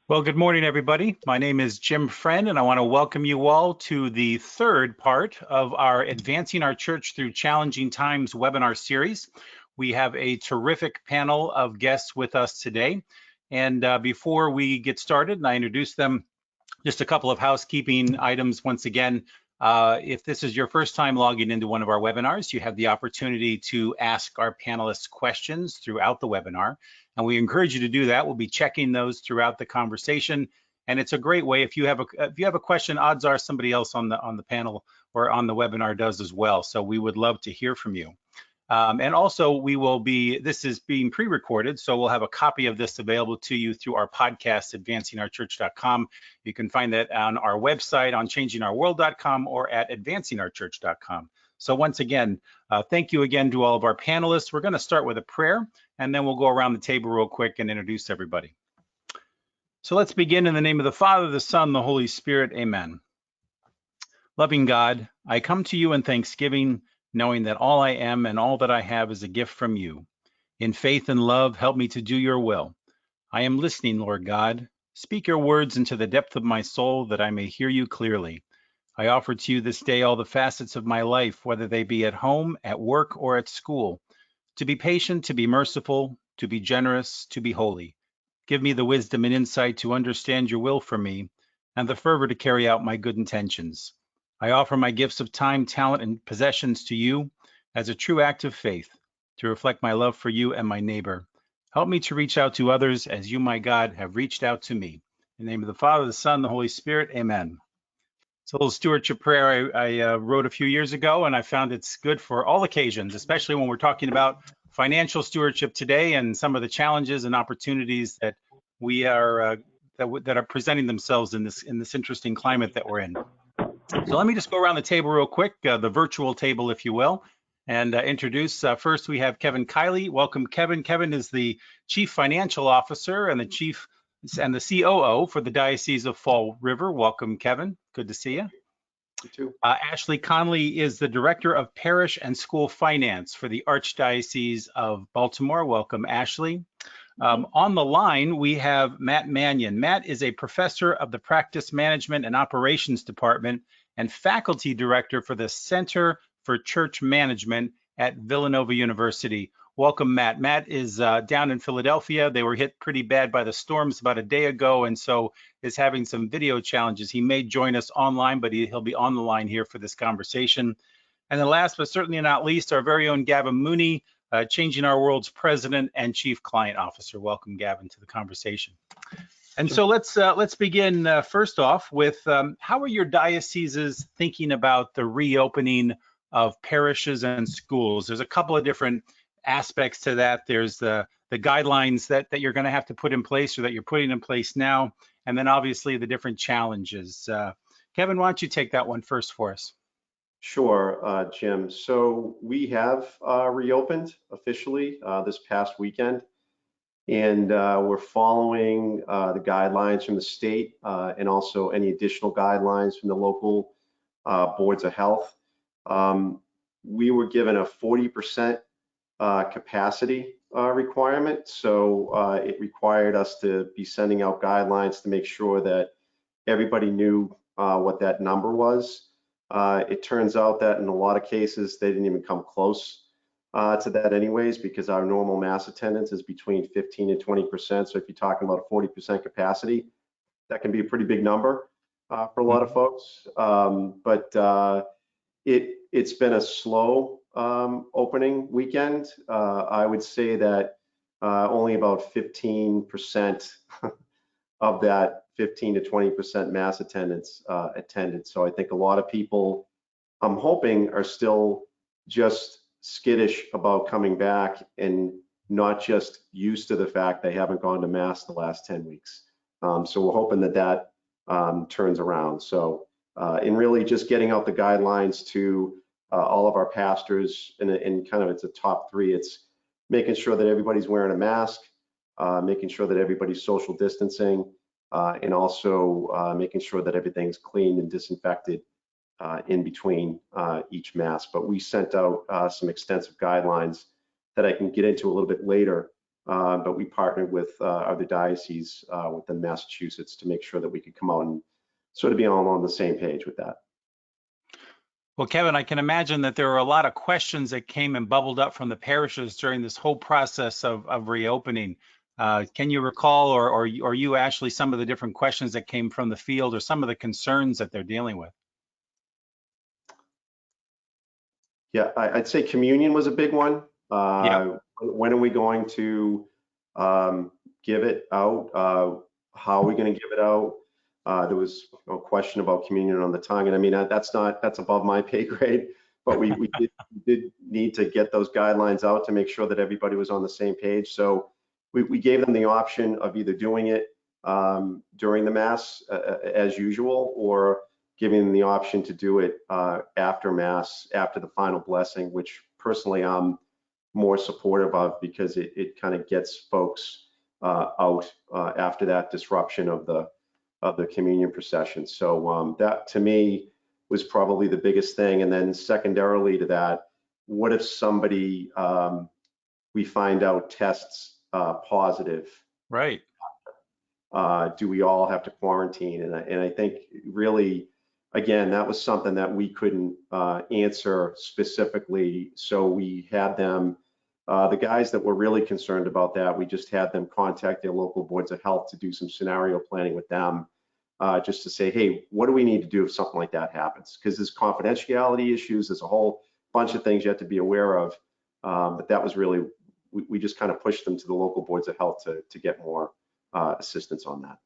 Well, good morning, everybody. My name is Jim Friend, and I want to welcome you all to the third part of our Advancing Our Church Through Challenging Times webinar series. We have a terrific panel of guests with us today. And before we get started and I introduce them, just a couple of housekeeping items once again. If this is your first time logging into one of our webinars, you have the opportunity to ask our panelists questions throughout the webinar, and we encourage you to do that. We'll be checking those throughout the conversation, and it's a great way. If you have a question, odds are somebody else on the panel or on the webinar does as well. So we would love to hear from you. And also this is being pre-recorded, so we'll have a copy of this available to you through our podcast, advancingourchurch.com. You can find that on our website on changingourworld.com or at advancingourchurch.com. So once again, thank you again to all of our panelists. We're going to start with a prayer, and then we'll go around the table real quick and introduce everybody. So let's begin in the name of the Father, the Son, the Holy Spirit. Amen. Loving God, I come to you in thanksgiving, knowing that all I am and all that I have is a gift from you. In faith and love, help me to do your will. I am listening, Lord God. Speak your words into the depth of my soul that I may hear you clearly. I offer to you this day all the facets of my life, whether they be at home, at work, or at school. To be patient, to be merciful, to be generous, to be holy. Give me the wisdom and insight to understand your will for me, and the fervor to carry out my good intentions. I offer my gifts of time, talent, and possessions to you as a true act of faith to reflect my love for you and my neighbor. Help me to reach out to others as you, my God, have reached out to me. In the name of the Father, the Son, the Holy Spirit, amen. It's a little stewardship prayer I wrote a few years ago, and I found it's good for all occasions, especially when we're talking about financial stewardship today and some of the challenges and opportunities that we are that are presenting themselves in this interesting climate that we're in. So let me just go around the table real quick, the virtual table, if you will, and introduce. First, we have Kevin Kiley. Welcome, Kevin. Kevin is the Chief Financial Officer and the COO for the Diocese of Fall River. Welcome, Kevin. Good to see you. You too. Ashley Conley is the Director of Parish and School Finance for the Archdiocese of Baltimore. Welcome, Ashley. On the line, we have Matt Mannion. Matt is a professor of the Practice Management and Operations Department and faculty director for the Center for Church Management at Villanova University. Welcome, Matt. Matt is down in Philadelphia. They were hit pretty bad by the storms about a day ago, and so is having some video challenges. He may join us online, but he'll be on the line here for this conversation. And then last but certainly not least, our very own Gavin Mooney, Changing Our World's President and Chief Client Officer. Welcome, Gavin, to the conversation. And so let's begin first off with how are your dioceses thinking about the reopening of parishes and schools? There's a couple of different aspects to that. There's the guidelines that you're going to have to put in place or that you're putting in place now, and then obviously the different challenges. Kevin, why don't you take that one first for us? Sure, Jim. So we have reopened officially this past weekend, and we're following the guidelines from the state and also any additional guidelines from the local boards of health. We were given a 40% capacity requirement, so it required us to be sending out guidelines to make sure that everybody knew what that number was. It turns out that in a lot of cases, they didn't even come close to that anyways, because our normal mass attendance is between 15 and 20%. So if you're talking about a 40% capacity, that can be a pretty big number for a lot of folks. But it's been a slow opening weekend. I would say that only about 15% of that 15 to 20% mass attendance attended. So I think a lot of people, I'm hoping, are still just skittish about coming back and not just used to the fact they haven't gone to mass the last 10 weeks. So we're hoping that turns around. So in really just getting out the guidelines to all of our pastors, and kind of it's a top three. It's making sure that everybody's wearing a mask, making sure that everybody's social distancing, and also making sure that everything's cleaned and disinfected in between each mass. But we sent out some extensive guidelines that I can get into a little bit later but we partnered with other dioceses within Massachusetts to make sure that we could come out and sort of be all on the same page with that. Well, Kevin, I can imagine that there were a lot of questions that came and bubbled up from the parishes during this whole process of reopening. Can you recall, or you, Ashley, some of the different questions that came from the field or some of the concerns that they're dealing with? Yeah, I'd say communion was a big one. Yeah, When are we going to give it out? How are we going to give it out? There was a question about communion on the tongue, and I mean that's above my pay grade, but we did need to get those guidelines out to make sure that everybody was on the same page. So we gave them the option of either doing it during the Mass as usual, or giving them the option to do it after Mass, after the final blessing, which personally I'm more supportive of, because it kind of gets folks out after that disruption of the communion procession. So that to me was probably the biggest thing. And then secondarily to that, what if somebody we find out tests positive? right. Do we all have to quarantine? And I think really, again, that was something that we couldn't answer specifically. So we had them, the guys that were really concerned about that, we just had them contact their local boards of health to do some scenario planning with them, just to say, hey, what do we need to do if something like that happens? Because there's confidentiality issues, there's a whole bunch of things you have to be aware of. But that was really, we just kind of pushed them to the local boards of health to get more assistance on that.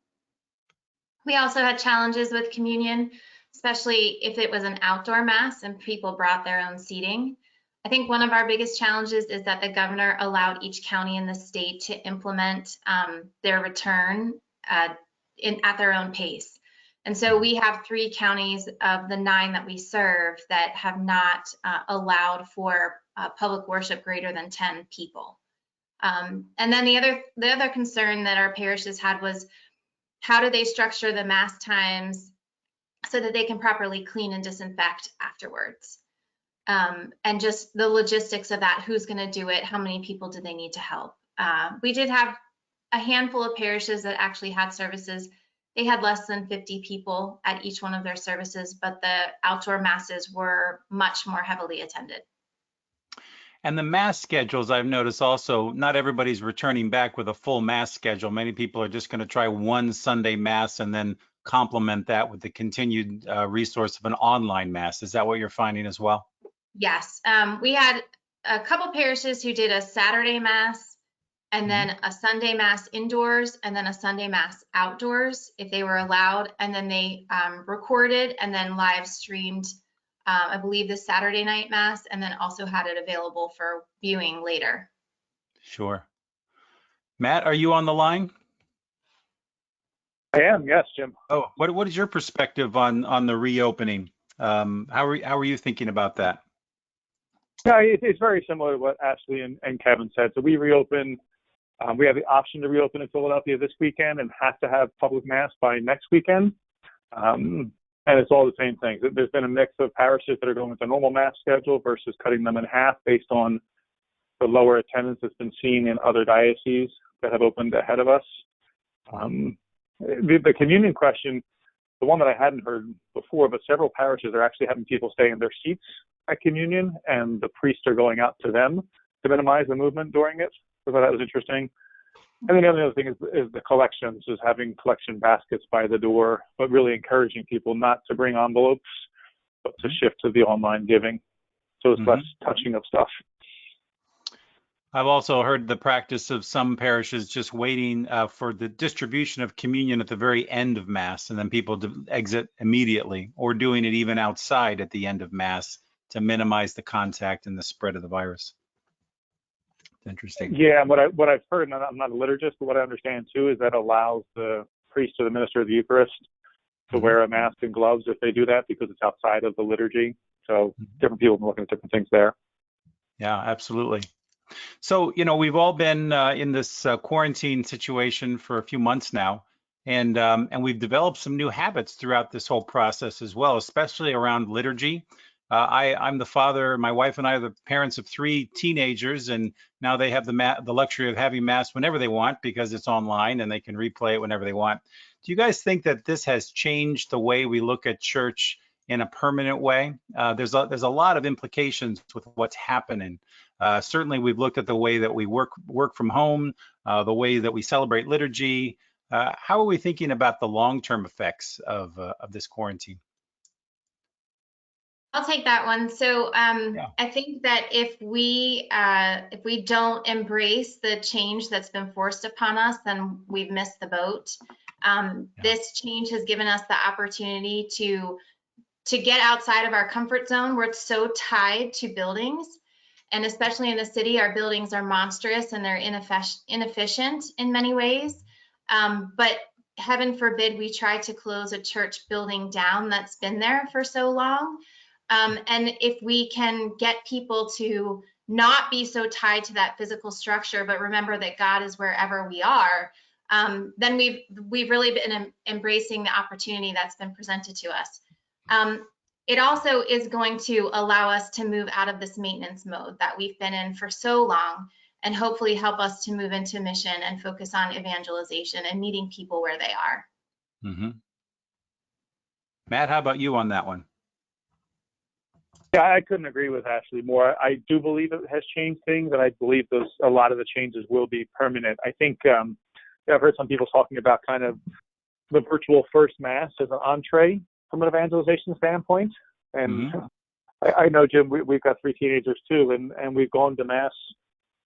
We also had challenges with communion, especially if it was an outdoor Mass and people brought their own seating. I think one of our biggest challenges is that the governor allowed each county in the state to implement their return at their own pace. And so we have 3 counties of the 9 that we serve that have not allowed for public worship greater than 10 people. And then the other concern that our parishes had was, how do they structure the Mass times so that they can properly clean and disinfect afterwards? And just the logistics of that, who's going to do it? How many people do they need to help? We did have a handful of parishes that actually had services. They had less than 50 people at each one of their services, but the outdoor Masses were much more heavily attended. And the Mass schedules, I've noticed also, not everybody's returning back with a full Mass schedule. Many people are just going to try one Sunday Mass and then complement that with the continued resource of an online Mass. Is that what you're finding as well? Yes, we had a couple parishes who did a Saturday Mass and then a Sunday Mass indoors and then a Sunday Mass outdoors if they were allowed. And then they recorded and then live streamed, I believe, the Saturday night Mass, and then also had it available for viewing later. Sure. Matt, are you on the line? I am, yes, Jim. Oh, what is your perspective on the reopening? How are you thinking about that? Yeah, it's very similar to what Ashley and Kevin said. So we reopen. We have the option to reopen in Philadelphia this weekend and have to have public Mass by next weekend. And it's all the same thing. There's been a mix of parishes that are going with the normal Mass schedule versus cutting them in half based on the lower attendance that's been seen in other dioceses that have opened ahead of us. The communion question, the one that I hadn't heard before, but several parishes are actually having people stay in their seats at communion, and the priests are going out to them to minimize the movement during it. So that was interesting. And then the other thing is the collections, is having collection baskets by the door, but really encouraging people not to bring envelopes, but to shift to the online giving. So it's less touching of stuff. I've also heard the practice of some parishes just waiting for the distribution of communion at the very end of Mass, and then people exit immediately, or doing it even outside at the end of Mass to minimize the contact and the spread of the virus. It's interesting. Yeah, and what I've heard, and I'm not a liturgist, but what I understand too is that allows the priest or the minister of the Eucharist to wear a mask and gloves if they do that, because it's outside of the liturgy. So different people have been looking at different things there. Yeah, absolutely. So, we've all been in this quarantine situation for a few months now, and we've developed some new habits throughout this whole process as well, especially around liturgy. I'm the father. My wife and I are the parents of 3 teenagers, and now they have the luxury of having mass whenever they want because it's online and they can replay it whenever they want. Do you guys think that this has changed the way we look at church in a permanent way? There's a lot of implications with what's happening. Certainly, we've looked at the way that we work from home, the way that we celebrate liturgy. How are we thinking about the long-term effects of this quarantine? I'll take that one. So Yeah. I think that if we don't embrace the change that's been forced upon us, then we've missed the boat. This change has given us the opportunity to get outside of our comfort zone. We're so tied to buildings, and especially in the city, our buildings are monstrous and they're inefficient in many ways. But heaven forbid we try to close a church building down that's been there for so long. And if we can get people to not be so tied to that physical structure, but remember that God is wherever we are, then we've really been embracing the opportunity that's been presented to us. It also is going to allow us to move out of this maintenance mode that we've been in for so long, and hopefully help us to move into mission and focus on evangelization and meeting people where they are. Mm-hmm. Matt, how about you on that one? Yeah, I couldn't agree with Ashley more. I do believe it has changed things, and I believe a lot of the changes will be permanent. I think I've heard some people talking about kind of the virtual first mass as an entree from an evangelization standpoint. And I know, Jim, we've got 3 teenagers too, and we've gone to mass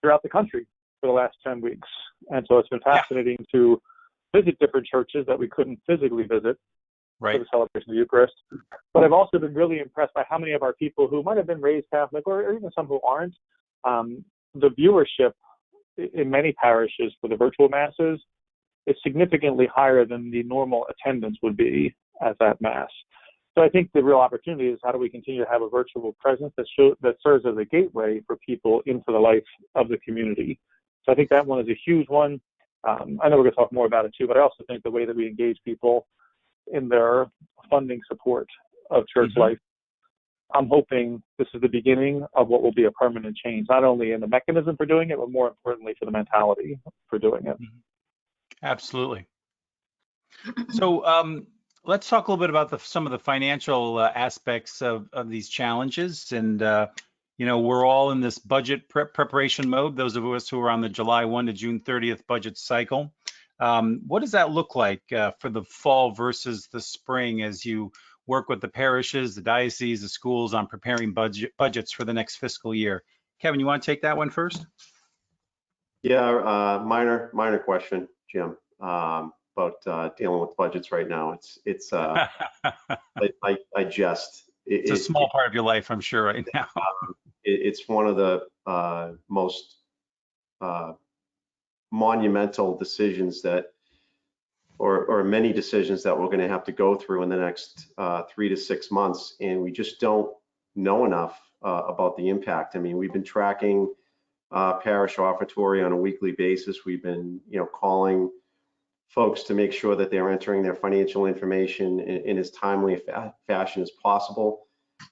throughout the country for the last 10 weeks. And so it's been fascinating to visit different churches that we couldn't physically visit for the celebration of the Eucharist. But I've also been really impressed by how many of our people who might have been raised Catholic, or even some who aren't, the viewership in many parishes for the virtual masses is significantly higher than the normal attendance would be at that mass. So I think the real opportunity is how do we continue to have a virtual presence that serves as a gateway for people into the life of the community. So I think that one is a huge one. I know we're going to talk more about it too, but I also think the way that we engage people in their funding support of church life, I'm hoping this is the beginning of what will be a permanent change, not only in the mechanism for doing it, but more importantly for the mentality for doing it. Absolutely. So let's talk a little bit about some of the financial aspects of these challenges. And, we're all in this budget preparation mode, those of us who are on the July 1 to June 30th budget cycle. What does that look like for the fall versus the spring as you work with the parishes, the dioceses, the schools on preparing budgets for the next fiscal year? Kevin, you want to take that one first? Yeah, minor question, Jim, about dealing with budgets right now. It's I jest. It's a small part of your life, I'm sure, right now. It's one of the most monumental decisions or many decisions that we're going to have to go through in the next 3 to 6 months, and we just don't know enough about the impact. I mean, we've been tracking parish offertory on a weekly basis. We've been, calling folks to make sure that they're entering their financial information in as timely a fashion as possible,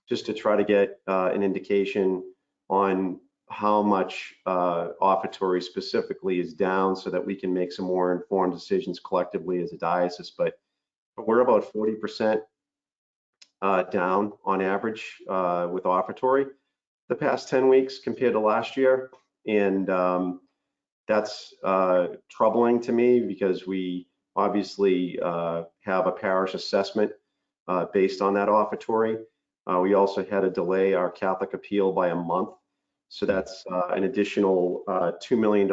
just to try to get an indication on how much offertory specifically is down so that we can make some more informed decisions collectively as a diocese. But we're about 40% down on average with offertory the past 10 weeks compared to last year. And that's troubling to me because we obviously have a parish assessment based on that offertory. We also had to delay our Catholic appeal by a month. So that's an additional $2 million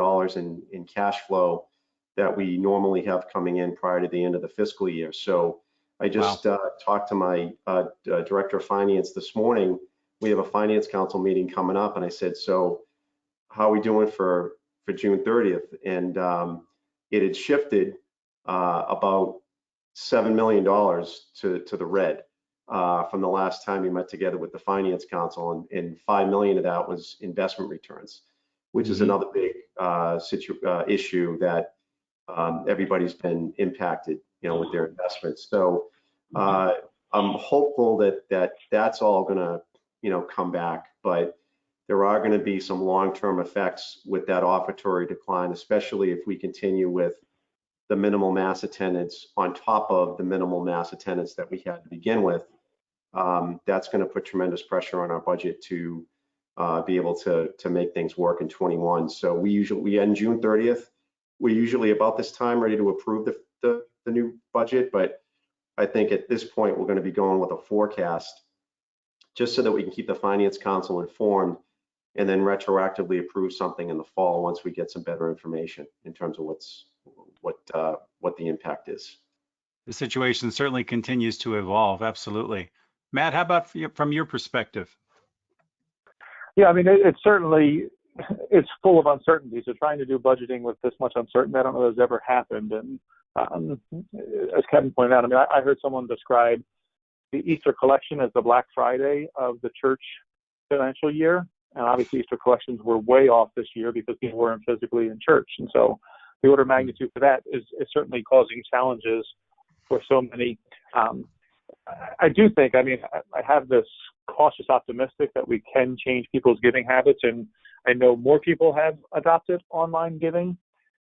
in cash flow that we normally have coming in prior to the end of the fiscal year. So I just talked to my director of finance this morning. We have a finance council meeting coming up, and I said, so how are we doing for June 30th? And it had shifted about $7 million to the red from the last time we met together with the finance council, and 5 million of that was investment returns, which is another big issue that everybody's been impacted, with their investments. So I'm hopeful that that's all going to come back. But there are going to be some long-term effects with that offertory decline, especially if we continue with the minimal mass attendance on top of the minimal mass attendance that we had to begin with. That's going to put tremendous pressure on our budget to be able to make things work in 21. So we end June 30th. We're usually about this time ready to approve the new budget, but I think at this point we're going to be going with a forecast just so that we can keep the Finance Council informed and then retroactively approve something in the fall once we get some better information in terms of what the impact is. The situation certainly continues to evolve. Absolutely. Matt, how about from your perspective? Yeah, I mean, it's certainly, it's full of uncertainty. So trying to do budgeting with this much uncertainty, I don't know if that's ever happened. And as Kevin pointed out, I mean, I heard someone describe the Easter collection as the Black Friday of the church financial year. And obviously Easter collections were way off this year because people weren't physically in church. And so the order of magnitude for that is certainly causing challenges for so many. I do think, I mean, I have this cautious optimistic that we can change people's giving habits. And I know more people have adopted online giving,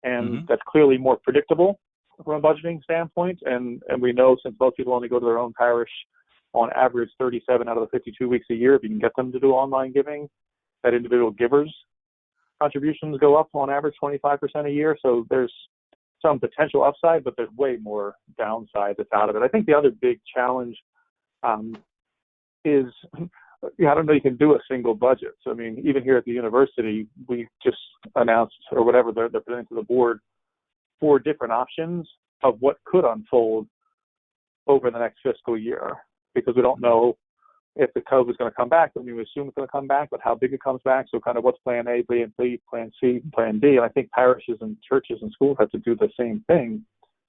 and that's clearly more predictable from a budgeting standpoint. And we know, since most people only go to their own parish on average 37 out of the 52 weeks a year, if you can get them to do online giving, that individual givers' contributions go up on average 25% a year. So there's some potential upside, but there's way more downside that's out of it. I think the other big challenge is, I don't know, you can do a single budget. So, I mean, even here at the university, we just announced, or whatever they're presenting to the board, 4 different options of what could unfold over the next fiscal year, because we don't know if the COVID is going to come back. I mean, we assume it's going to come back, but how big it comes back. So kind of what's plan A, plan B, plan C, and plan D. And I think parishes and churches and schools have to do the same thing,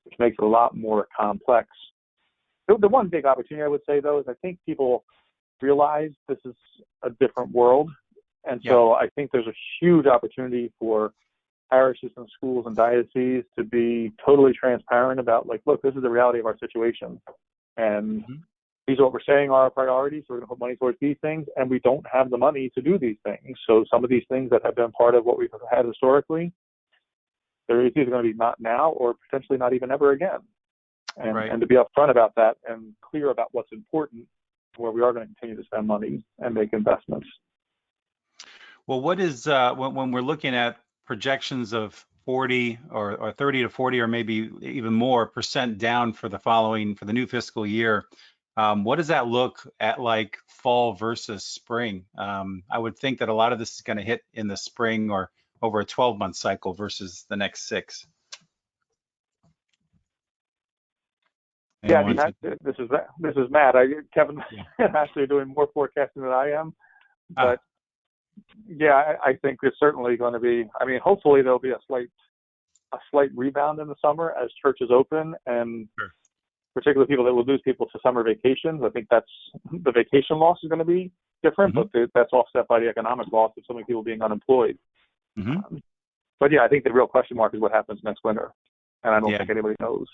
which makes it a lot more complex. The one big opportunity I would say, though, is I think people realize this is a different world. And so I think there's a huge opportunity for parishes and schools and dioceses to be totally transparent about, like, look, this is the reality of our situation. And these are what we're saying are our priorities. We're going to put money towards these things, and we don't have the money to do these things. So some of these things that have been part of what we've had historically, they're either going to be not now or potentially not even ever again. And to be upfront about that and clear about what's important, where we are going to continue to spend money and make investments. Well, what is, when we're looking at projections of 40 or 30 to 40 or maybe even more % down for the new fiscal year, what does that look at, like fall versus spring? I would think that a lot of this is going to hit in the spring or over a 12-month cycle versus the next 6. Yeah, I mean, this is Matt. Kevin actually doing more forecasting than I am, but I think there's certainly going to be. I mean, hopefully there'll be a slight rebound in the summer as churches open, and particularly people that will lose people to summer vacations. I think that's the vacation loss is going to be different, but that's offset by the economic loss of so many people being unemployed. But yeah, I think the real question mark is what happens next winter, and I don't think anybody knows.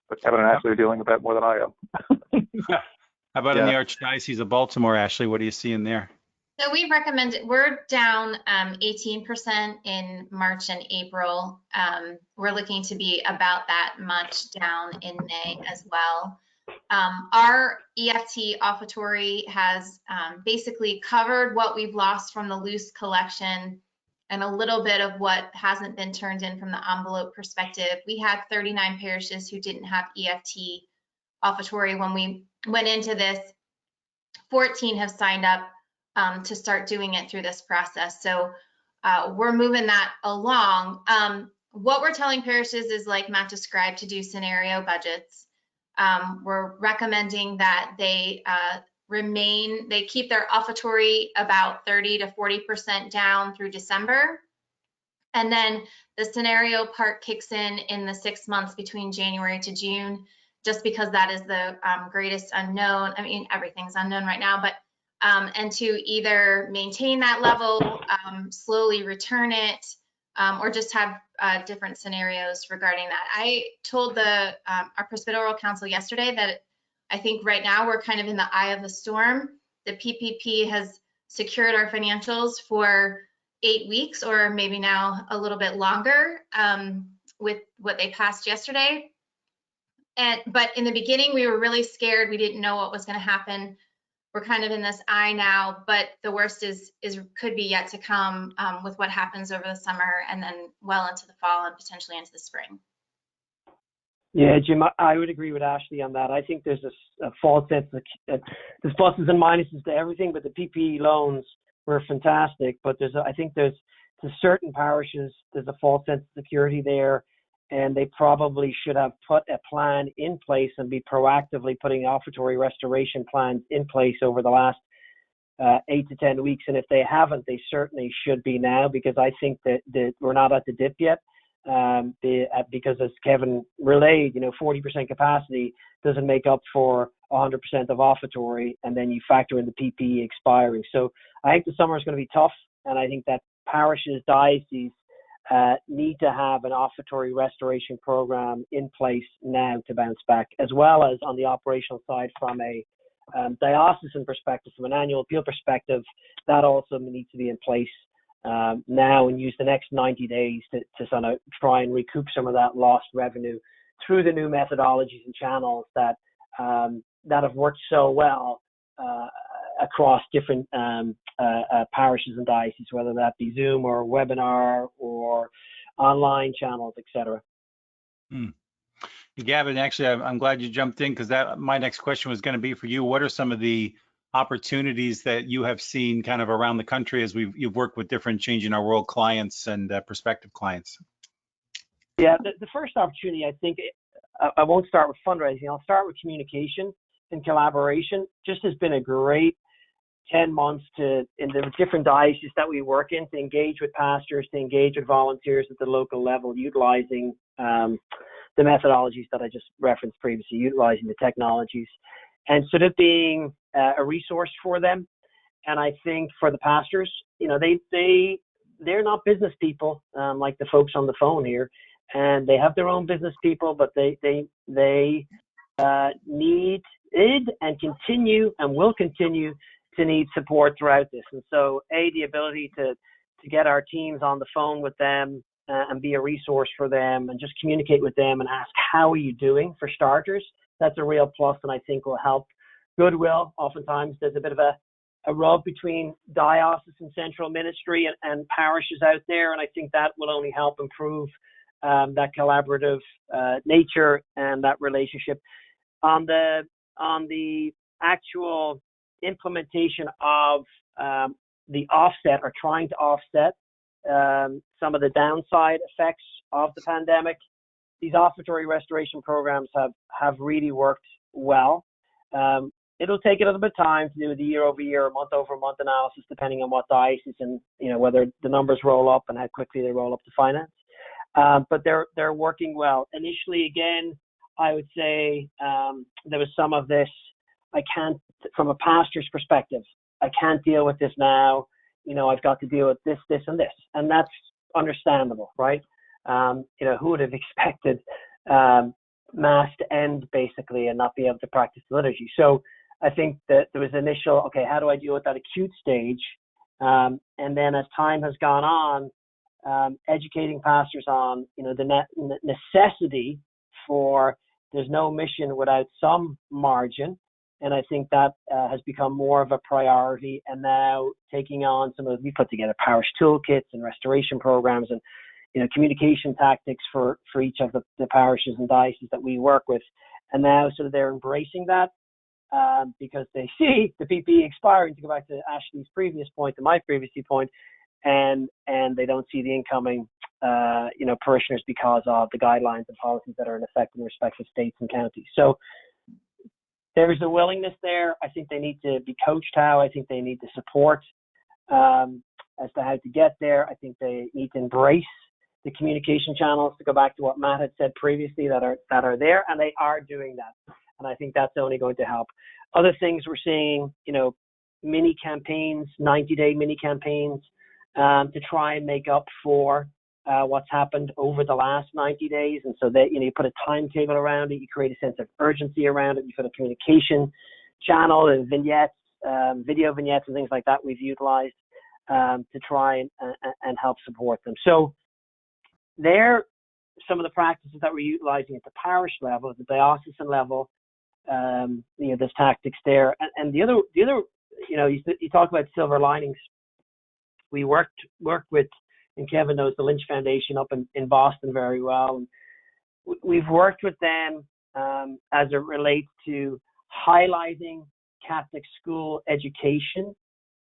But Kevin and Ashley are dealing with that more than I am. How about in the Archdiocese of Baltimore, Ashley? What are you seeing there? So we recommended, we're down 18% in March and April. We're looking to be about that much down in May as well. Our EFT offertory has basically covered what we've lost from the loose collection and a little bit of what hasn't been turned in from the envelope perspective. We had 39 parishes who didn't have EFT offertory when we went into this. 14 have signed up to start doing it through this process. So we're moving that along. What we're telling parishes is, like Matt described, to do scenario budgets. We're recommending that they keep their offertory about 30 to 40% down through December. And then the scenario part kicks in the 6 months between January to June, just because that is the greatest unknown. I mean, everything's unknown right now, but and to either maintain that level, slowly return it, or just have different scenarios regarding that. I told our Pastoral Council yesterday that I think right now we're kind of in the eye of the storm. the PPP has secured our financials for 8 weeks, or maybe now a little bit longer, with what they passed yesterday. But in the beginning, we were really scared. We didn't know what was going to happen. We're kind of in this eye now, but the worst could be yet to come, with what happens over the summer and then well into the fall and potentially into the spring. Yeah, Jim, I would agree with Ashley on that. I think there's a false sense of, there's pluses and minuses to everything, but the PPE loans were fantastic. But I think there's to certain parishes, there's a false sense of security there, and they probably should have put a plan in place and be proactively putting offertory restoration plans in place over the last 8 to 10 weeks. And if they haven't, they certainly should be now, because I think that we're not at the dip yet. Because as Kevin relayed, 40% capacity doesn't make up for 100% of offertory, and then you factor in the PPE expiring. So I think the summer is going to be tough, and I think that parishes, dioceses need to have an offertory restoration program in place now to bounce back, as well as on the operational side from a diocesan perspective, from an annual appeal perspective, that also needs to be in place now, and use the next 90 days to sort of try and recoup some of that lost revenue through the new methodologies and channels that have worked so well across different parishes and dioceses, whether that be Zoom or webinar or online channels, etc. Gavin, actually, I'm glad you jumped in, because my next question was going to be for you. What are some of the opportunities that you have seen kind of around the country as you've worked with different Changing Our World clients and prospective clients? Yeah, the first opportunity, I think, I won't start with fundraising. I'll start with communication and collaboration. Just has been a great 10 months in the different dioceses that we work in, to engage with pastors, to engage with volunteers at the local level, utilizing the methodologies that I just referenced previously, utilizing the technologies, and sort of being a resource for them. And I think for the pastors, they're not business people like the folks on the phone here, and they have their own business people, but they need and continue and will continue to need support throughout this. And so, the ability to get our teams on the phone with them and be a resource for them and just communicate with them and ask, how are you doing, for starters, that's a real plus, and I think will help goodwill. Oftentimes there's a bit of a rub between diocesan central ministry and parishes out there, and I think that will only help improve that collaborative nature and that relationship. On the actual implementation of the offset, or trying to offset some of the downside effects of the pandemic, these offertory restoration programs have really worked well. It'll take a little bit of time to do the year-over-year or month-over-month analysis, depending on what diocese and whether the numbers roll up and how quickly they roll up to finance. But they're working well. Initially, again, I would say there was some of this. I can't, from a pastor's perspective, I can't deal with this now. I've got to deal with this, and this, and that's understandable, right? Who would have expected Mass to end basically and not be able to practice the liturgy? So I think that there was initial, okay, how do I deal with that acute stage? And then as time has gone on, educating pastors on, the necessity for, there's no mission without some margin. And I think that has become more of a priority. And now taking on we put together parish toolkits and restoration programs and, communication tactics for each of the parishes and dioceses that we work with. And now sort of they're embracing that because they see the PPE expiring, to go back to Ashley's previous point, to my previous point, and they don't see the incoming, parishioners because of the guidelines and policies that are in effect in respective states and counties. So there's a willingness there. I think they need to be coached how. I think they need the support as to how to get there. I think they need to embrace the communication channels, to go back to what Matt had said previously, that are there, and they are doing that. And I think that's only going to help. Other things we're seeing, mini campaigns, 90-day mini campaigns, to try and make up for what's happened over the last 90 days. And so that, you put a timetable around it, you create a sense of urgency around it, you put a communication channel and vignettes, video vignettes and things like that we've utilized to try and help support them. So they're some of the practices that we're utilizing at the parish level, at the diocesan level. There's tactics there, and the other, you talk about silver linings. We worked with, and Kevin knows the Lynch Foundation up in Boston very well. We've worked with them as it relates to highlighting Catholic school education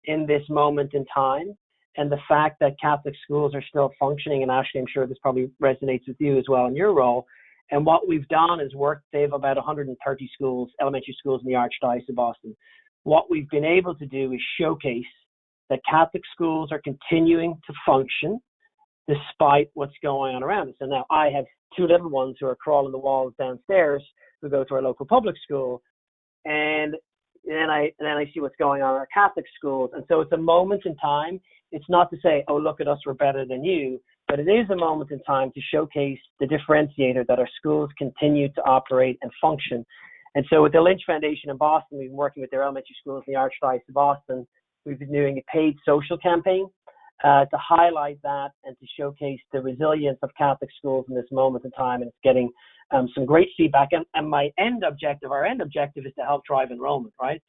in this moment in time, and the fact that Catholic schools are still functioning. And Ashley, I'm sure this probably resonates with you as well in your role. And what we've done is they have about 130 schools, elementary schools in the Archdiocese of Boston. What we've been able to do is showcase that Catholic schools are continuing to function despite what's going on around us. And now I have two little ones who are crawling the walls downstairs who go to our local public school. And then I see what's going on in our Catholic schools. And so it's a moment in time. It's not to say, oh, look at us, we're better than you. But it is a moment in time to showcase the differentiator that our schools continue to operate and function. And so with the Lynch Foundation in Boston, we've been working with their elementary schools in the Archdiocese of Boston. We've been doing a paid social campaign to highlight that and to showcase the resilience of Catholic schools in this moment in time. And it's getting some great feedback. And our end objective is to help drive enrollment, right?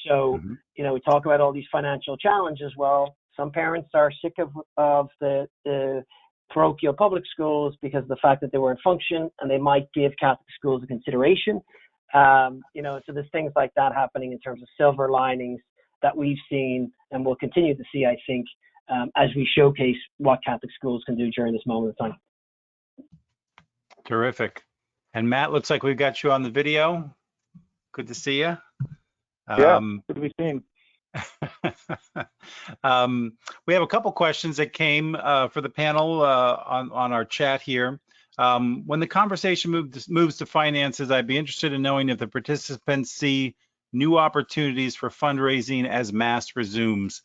So, we talk about all these financial challenges. Well, some parents are sick of the parochial public schools because of the fact that they weren't function, and they might give Catholic schools a consideration. So there's things like that happening in terms of silver linings that we've seen and will continue to see, I think, as we showcase what Catholic schools can do during this moment of time. Terrific. And Matt, looks like we've got you on the video. Good to see you. Yeah, good to be seen. We have a couple questions that came for the panel on our chat here. When the conversation moves to finances, I'd be interested in knowing if the participants see new opportunities for fundraising as Mass resumes.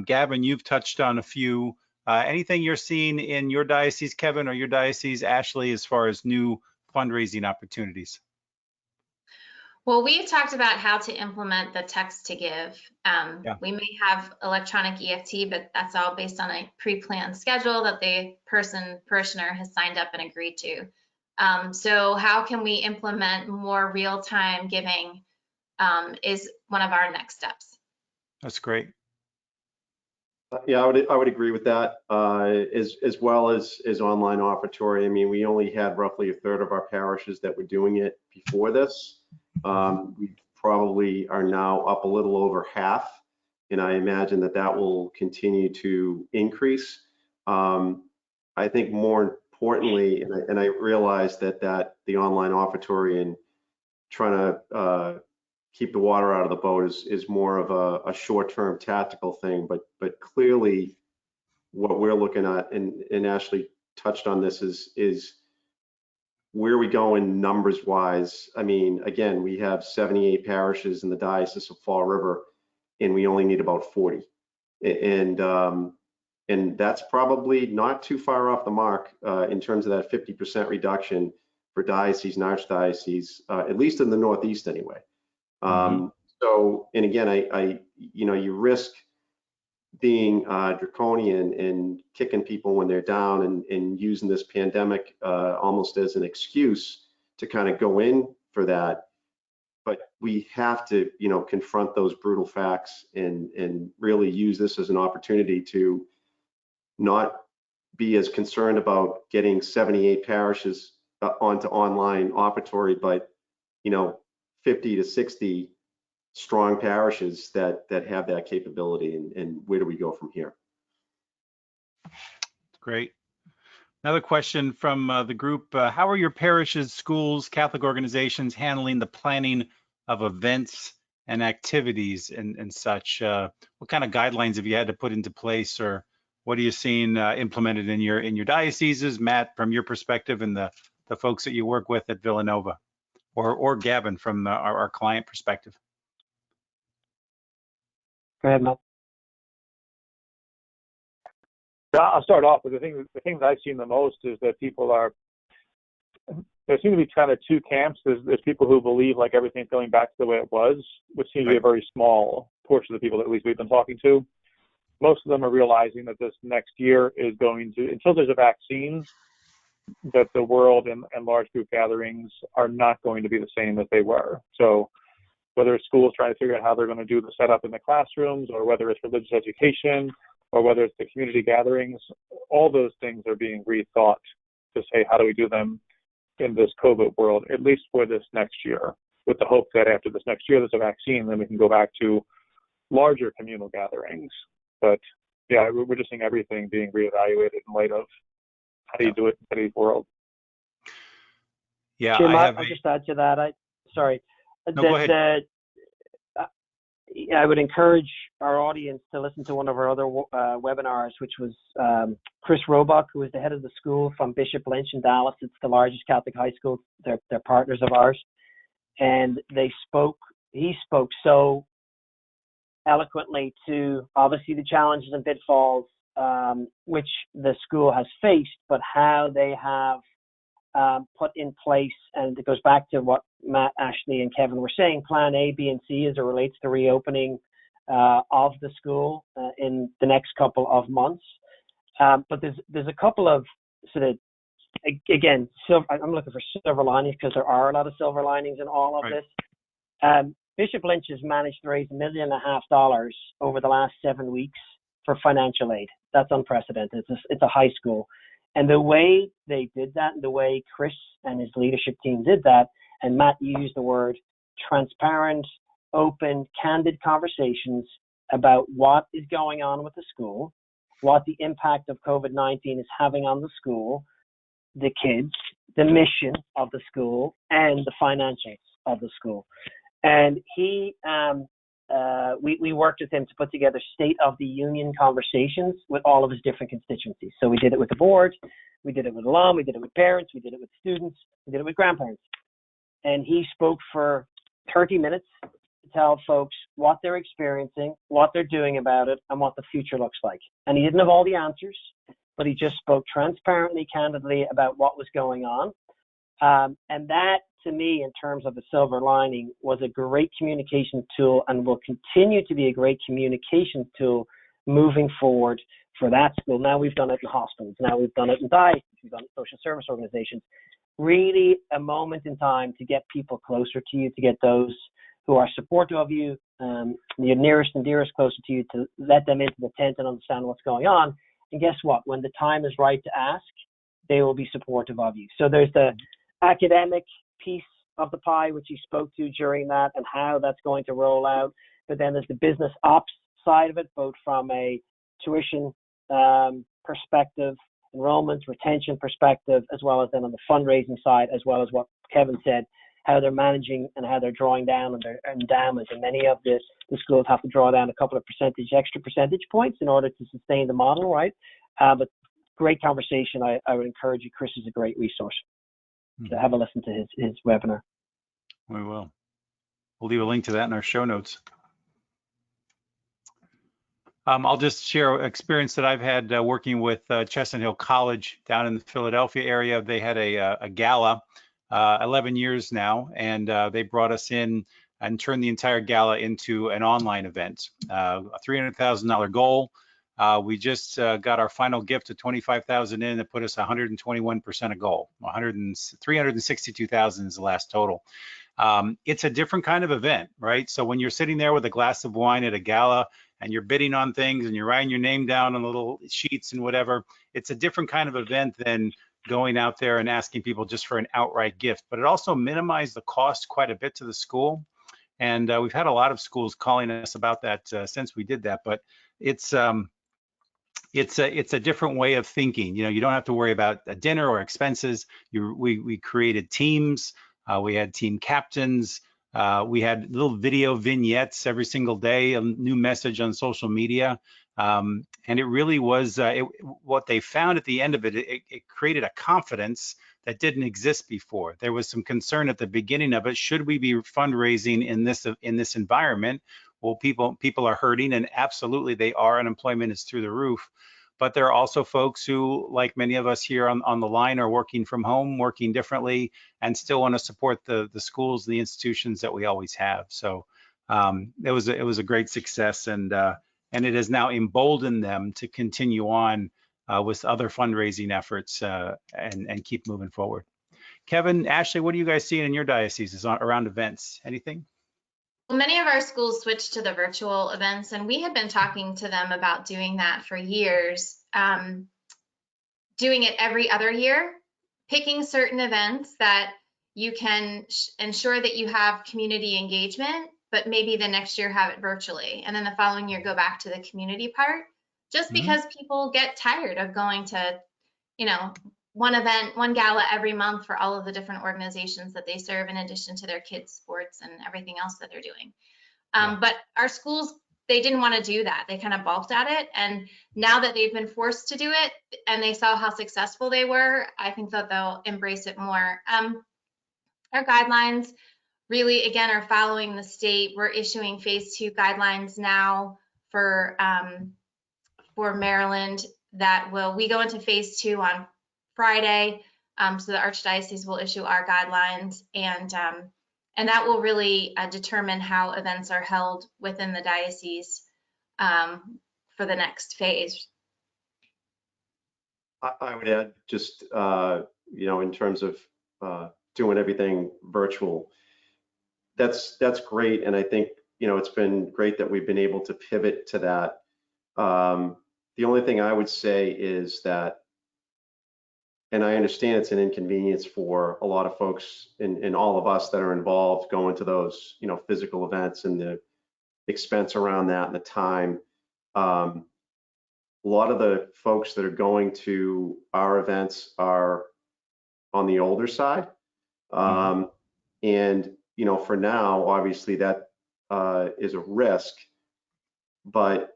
Gavin, you've touched on a few. Anything you're seeing in your diocese, Kevin, or your diocese, Ashley, as far as new fundraising opportunities? Well, we've talked about how to implement the text to give. We may have electronic EFT, but that's all based on a pre-planned schedule that the parishioner has signed up and agreed to. So how can we implement more real-time giving is one of our next steps. That's great. Yeah, I would agree with that, as well as online offertory. I mean, we only had roughly a third of our parishes that were doing it before this. We probably are now up a little over half, and I imagine that will continue to increase. I think more importantly, and I realize that the online offertory and trying to keep the water out of the boat is more of a short-term tactical thing, but clearly what we're looking at, and Ashley touched on this, is where we go in numbers wise. I mean, again, we have 78 parishes in the Diocese of Fall River, and we only need about 40. And that's probably not too far off the mark in terms of that 50% reduction for dioceses and archdioceses, at least in the Northeast anyway. So, and again, you risk being draconian and kicking people when they're down and using this pandemic almost as an excuse to kind of go in for that. But we have to, confront those brutal facts and really use this as an opportunity to not be as concerned about getting 78 parishes onto online offertory, but 50 to 60 strong parishes that have that capability, and where do we go from here? Great. Another question from the group. How are your parishes, schools, Catholic organizations handling the planning of events and activities and such? What kind of guidelines have you had to put into place, or what are you seeing implemented in your dioceses, Matt, from your perspective, and the folks that you work with at Villanova, or Gavin from our client perspective? Go ahead, Matt. I'll start off with the thing that I've seen the most is that there seem to be kind of two camps. There's people who believe like everything's going back to the way it was, which seems to be a very small portion of the people that at least we've been talking to, most of them are realizing that this next year is going to, until there's a vaccine, that the world and large group gatherings are not going to be the same as they were. So whether it's schools trying to figure out how they're going to do the setup in the classrooms, or whether it's religious education, or whether it's the community gatherings, all those things are being rethought to say, how do we do them in this COVID world, at least for this next year, with the hope that after this next year there's a vaccine, then we can go back to larger communal gatherings. But yeah, we're just seeing everything being reevaluated in light of how do you do it in today's world. Yeah, Jim, I'll just add to that. Sorry. No, go ahead. I would encourage our audience to listen to one of our other webinars, which was Chris Roebuck, who is the head of the school from Bishop Lynch in Dallas. It's the largest Catholic high school. They're partners of ours. And he spoke so eloquently to obviously the challenges and pitfalls which the school has faced, but how they have put in place, and it goes back to what Matt, Ashley, and Kevin were saying, plan A, B, and C as it relates to reopening of the school in the next couple of months. But there's a couple of sort of, again, I'm looking for silver linings, because there are a lot of silver linings in all of this. Bishop Lynch has managed to raise $1.5 million over the last 7 weeks for financial aid. That's unprecedented. It's a high school. And the way they did that, and the way Chris and his leadership team did that, and Matt used the word transparent, open, candid conversations about what is going on with the school, what the impact of COVID-19 is having on the school, the kids, the mission of the school, and the financials of the school. And we worked with him to put together State of the Union conversations with all of his different constituencies. So we did it with the board, we did it with alum, we did it with parents, we did it with students, we did it with grandparents. And he spoke for 30 minutes to tell folks what they're experiencing, what they're doing about it, and what the future looks like. And he didn't have all the answers, but he just spoke transparently, candidly about what was going on. And that, to me, in terms of a silver lining, was a great communication tool, and will continue to be a great communication tool moving forward for that school. Now we've done it in hospitals. Now we've done it in dioceses. We've done it in social service organizations. Really a moment in time to get people closer to you, to get those who are supportive of you, your nearest and dearest closer to you, to let them into the tent and understand what's going on. And guess what? When the time is right to ask, they will be supportive of you. So there's the academic piece of the pie, which he spoke to during that, and how that's going to roll out. But then there's the business ops side of it, both from a tuition perspective, enrollment, retention perspective, as well as then on the fundraising side, as well as what Kevin said, how they're managing and how they're drawing down on their endowments. And many of the schools have to draw down a couple of extra percentage points in order to sustain the model, right? But great conversation. I would encourage you. Chris is a great resource. To have a listen to his webinar. We will. We'll leave a link to that in our show notes. I'll just share an experience that I've had working with Chestnut Hill College down in the Philadelphia area. They had a gala, 11 years now, and they brought us in and turned the entire gala into an online event. A $300,000 goal. We just got our final gift of $25,000 in. That put us 121% of goal. 362,000 is the last total. It's a different kind of event, right? So when you're sitting there with a glass of wine at a gala and you're bidding on things and you're writing your name down on little sheets and whatever, it's a different kind of event than going out there and asking people just for an outright gift. But it also minimized the cost quite a bit to the school. And we've had a lot of schools calling us about that since we did that. But it's a different way of thinking. You know, you don't have to worry about a dinner or expenses. We created teams. We had team captains. We had little video vignettes every single day, a new message on social media. And it really was what they found at the end of it. It created a confidence that didn't exist before. There was some concern at the beginning of it. Should we be fundraising in this environment? Well, people are hurting, and absolutely they are. Unemployment is through the roof. But there are also folks who, like many of us here on the line, are working from home, working differently, and still want to support the schools, the institutions that we always have. So It was a great success, and it has now emboldened them to continue on with other fundraising efforts and keep moving forward. Kevin, Ashley, what are you guys seeing in your dioceses around events? Anything? Well, many of our schools switched to the virtual events, and we had been talking to them about doing that for years, doing it every other year, picking certain events that you can ensure that you have community engagement, but maybe the next year have it virtually, and then the following year go back to the community part, just because people get tired of going to, one event, one gala every month for all of the different organizations that they serve, in addition to their kids' sports and everything else that they're doing. But our schools, they didn't want to do that. They kind of balked at it. And now that they've been forced to do it and they saw how successful they were, I think that they'll embrace it more. Our guidelines really, again, are following the state. We're issuing phase 2 guidelines now for Maryland we go into phase 2 on Friday. So the Archdiocese will issue our guidelines, and that will really determine how events are held within the diocese for the next phase. I would add just, in terms of doing everything virtual, that's great. And I think, it's been great that we've been able to pivot to that. The only thing I would say is that, and I understand it's an inconvenience for a lot of folks and all of us that are involved going to those, physical events and the expense around that and the time. A lot of the folks that are going to our events are on the older side. And, for now, obviously that is a risk, but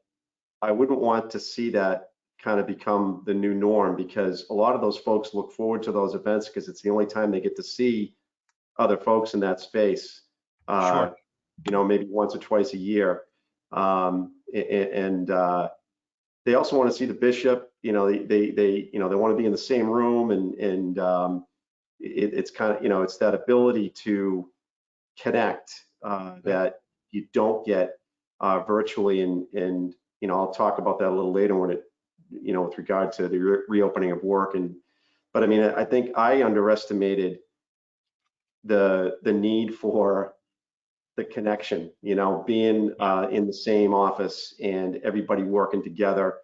I wouldn't want to see that kind of become the new norm, because a lot of those folks look forward to those events because it's the only time they get to see other folks in that space. Sure. Maybe once or twice a year. And they also want to see the bishop. They want to be in the same room, and it's kind of, it's that ability to connect that you don't get virtually. And I'll talk about that a little later when it, with regard to the reopening of work. But I mean, I think I underestimated the need for the connection, being in the same office and everybody working together.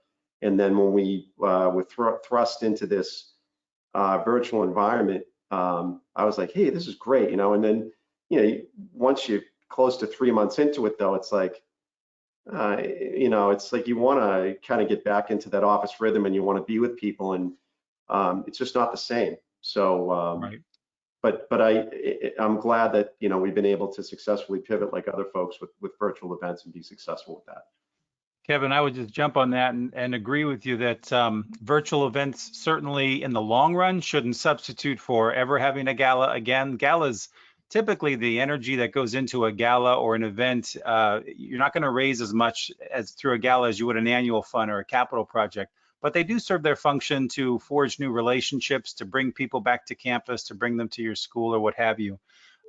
And then when we were thrust into this virtual environment, I was like, hey, this is great, and then, once you're close to 3 months into it, though, it's like, it's like you want to kind of get back into that office rhythm and you want to be with people, and it's just not the same. So, Right. But I'm glad that, we've been able to successfully pivot like other folks with virtual events and be successful with that. Kevin, I would just jump on that and agree with you that virtual events certainly in the long run shouldn't substitute for ever having a gala again. Galas, typically the energy that goes into a gala or an event, you're not going to raise as much as through a gala as you would an annual fund or a capital project, but they do serve their function to forge new relationships, to bring people back to campus, to bring them to your school or what have you.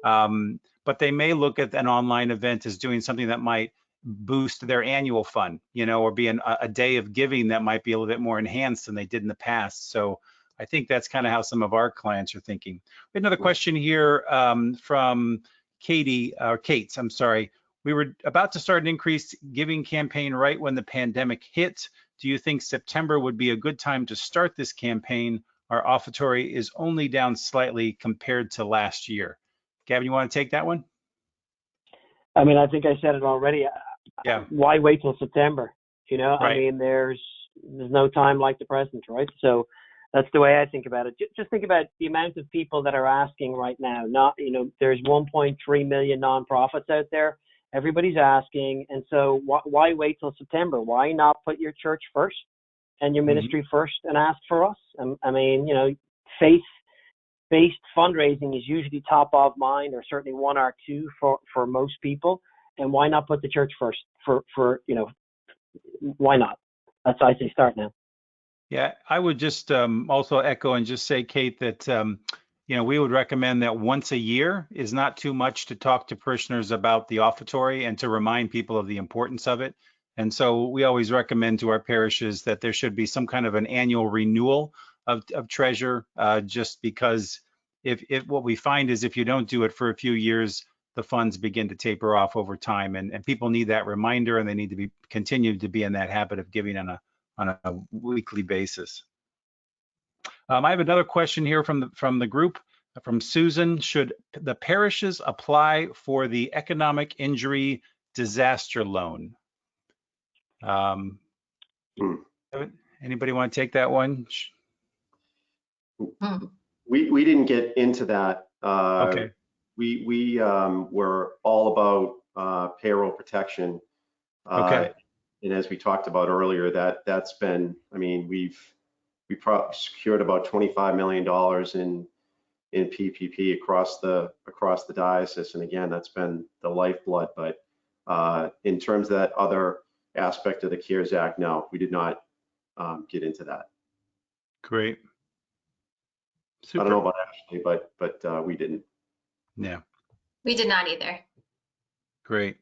But they may look at an online event as doing something that might boost their annual fund, or be a day of giving that might be a little bit more enhanced than they did in the past. So I think that's kind of how some of our clients are thinking. We have another question here from Kate, I'm sorry. We were about to start an increased giving campaign right when the pandemic hit. Do you think September would be a good time to start this campaign? Our offertory is only down slightly compared to last year. Gavin, you want to take that one? I mean, I think I said it already. Yeah. Why wait till September? Right. I mean, there's no time like the present, right? So that's the way I think about it. Just think about the amount of people that are asking right now. There's 1.3 million nonprofits out there. Everybody's asking. And so why wait till September? Why not put your church first and your ministry first and ask for us? I mean, faith-based fundraising is usually top of mind, or certainly one or two for most people. And why not put the church first? Why not? That's why I say start now. Yeah, I would just also echo and just say, Kate, that we would recommend that once a year is not too much to talk to parishioners about the offertory and to remind people of the importance of it. And so we always recommend to our parishes that there should be some kind of an annual renewal of treasure, just because if what we find is if you don't do it for a few years, the funds begin to taper off over time, and people need that reminder, and they need to continue to be in that habit of giving on a weekly basis. I have another question here from the group, from Susan. Should the parishes apply for the economic injury disaster loan? Anybody want to take that one? We didn't get into that. Okay. We were all about payroll protection. Okay. And as we talked about earlier, that's been, I mean, we secured about $25 million in PPP across the diocese, and again, that's been the lifeblood. But in terms of that other aspect of the CARES Act, no, we did not get into that. Great. Super. I don't know about Ashley, but we didn't. Yeah. We did not either. Great.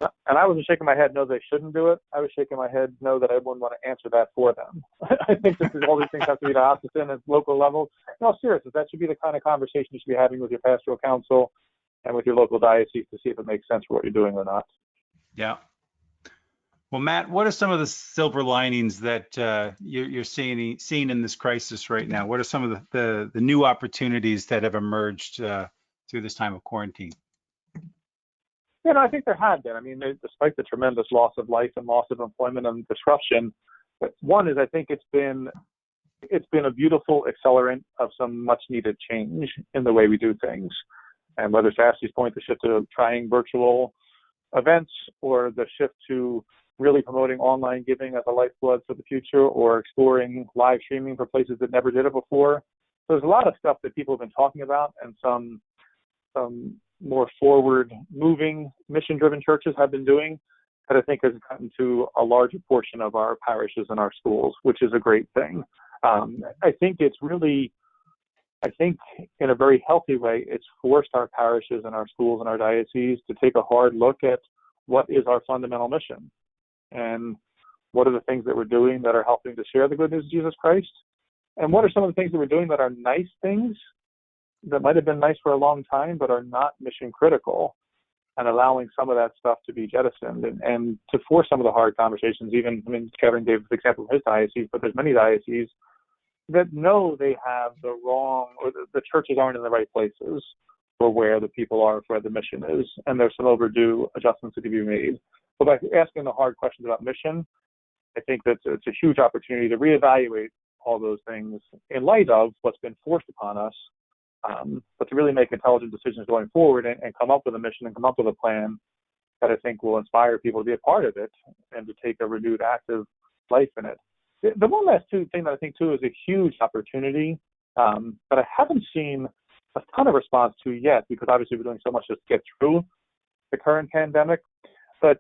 And I wasn't shaking my head, no, they shouldn't do it. I was shaking my head, no, that I wouldn't want to answer that for them. I think all these things have to be diocesan at local level. No, seriously, that should be the kind of conversation you should be having with your pastoral council and with your local diocese to see if it makes sense for what you're doing or not. Yeah. Well, Matt, what are some of the silver linings that you're seeing in this crisis right now? What are some of the new opportunities that have emerged through this time of quarantine? Yeah, no, I think there have been. I mean, despite the tremendous loss of life and loss of employment and disruption, but one is I think it's been a beautiful accelerant of some much needed change in the way we do things. And whether it's Ashley's point, the shift to trying virtual events, or the shift to really promoting online giving as a lifeblood for the future, or exploring live streaming for places that never did it before. So there's a lot of stuff that people have been talking about, and some more forward-moving, mission-driven churches have been doing that I think has gotten to a larger portion of our parishes and our schools, which is a great thing. I think in a very healthy way, it's forced our parishes and our schools and our dioceses to take a hard look at what is our fundamental mission, and what are the things that we're doing that are helping to share the good news of Jesus Christ, and what are some of the things that we're doing that are nice things that might have been nice for a long time but are not mission critical, and allowing some of that stuff to be jettisoned, and to force some of the hard conversations. Even, I mean, Kevin gave the example of his diocese, but there's many dioceses that know they have the wrong, or the churches aren't in the right places for where the people are, for where the mission is, and there's some overdue adjustments that can be made. But by asking the hard questions about mission, I think that it's a huge opportunity to reevaluate all those things in light of what's been forced upon us, but to really make intelligent decisions going forward, and come up with a mission and come up with a plan that I think will inspire people to be a part of it and to take a renewed active life in it. The one last thing that I think too is a huge opportunity that I haven't seen a ton of response to yet, because obviously we're doing so much just to get through the current pandemic. But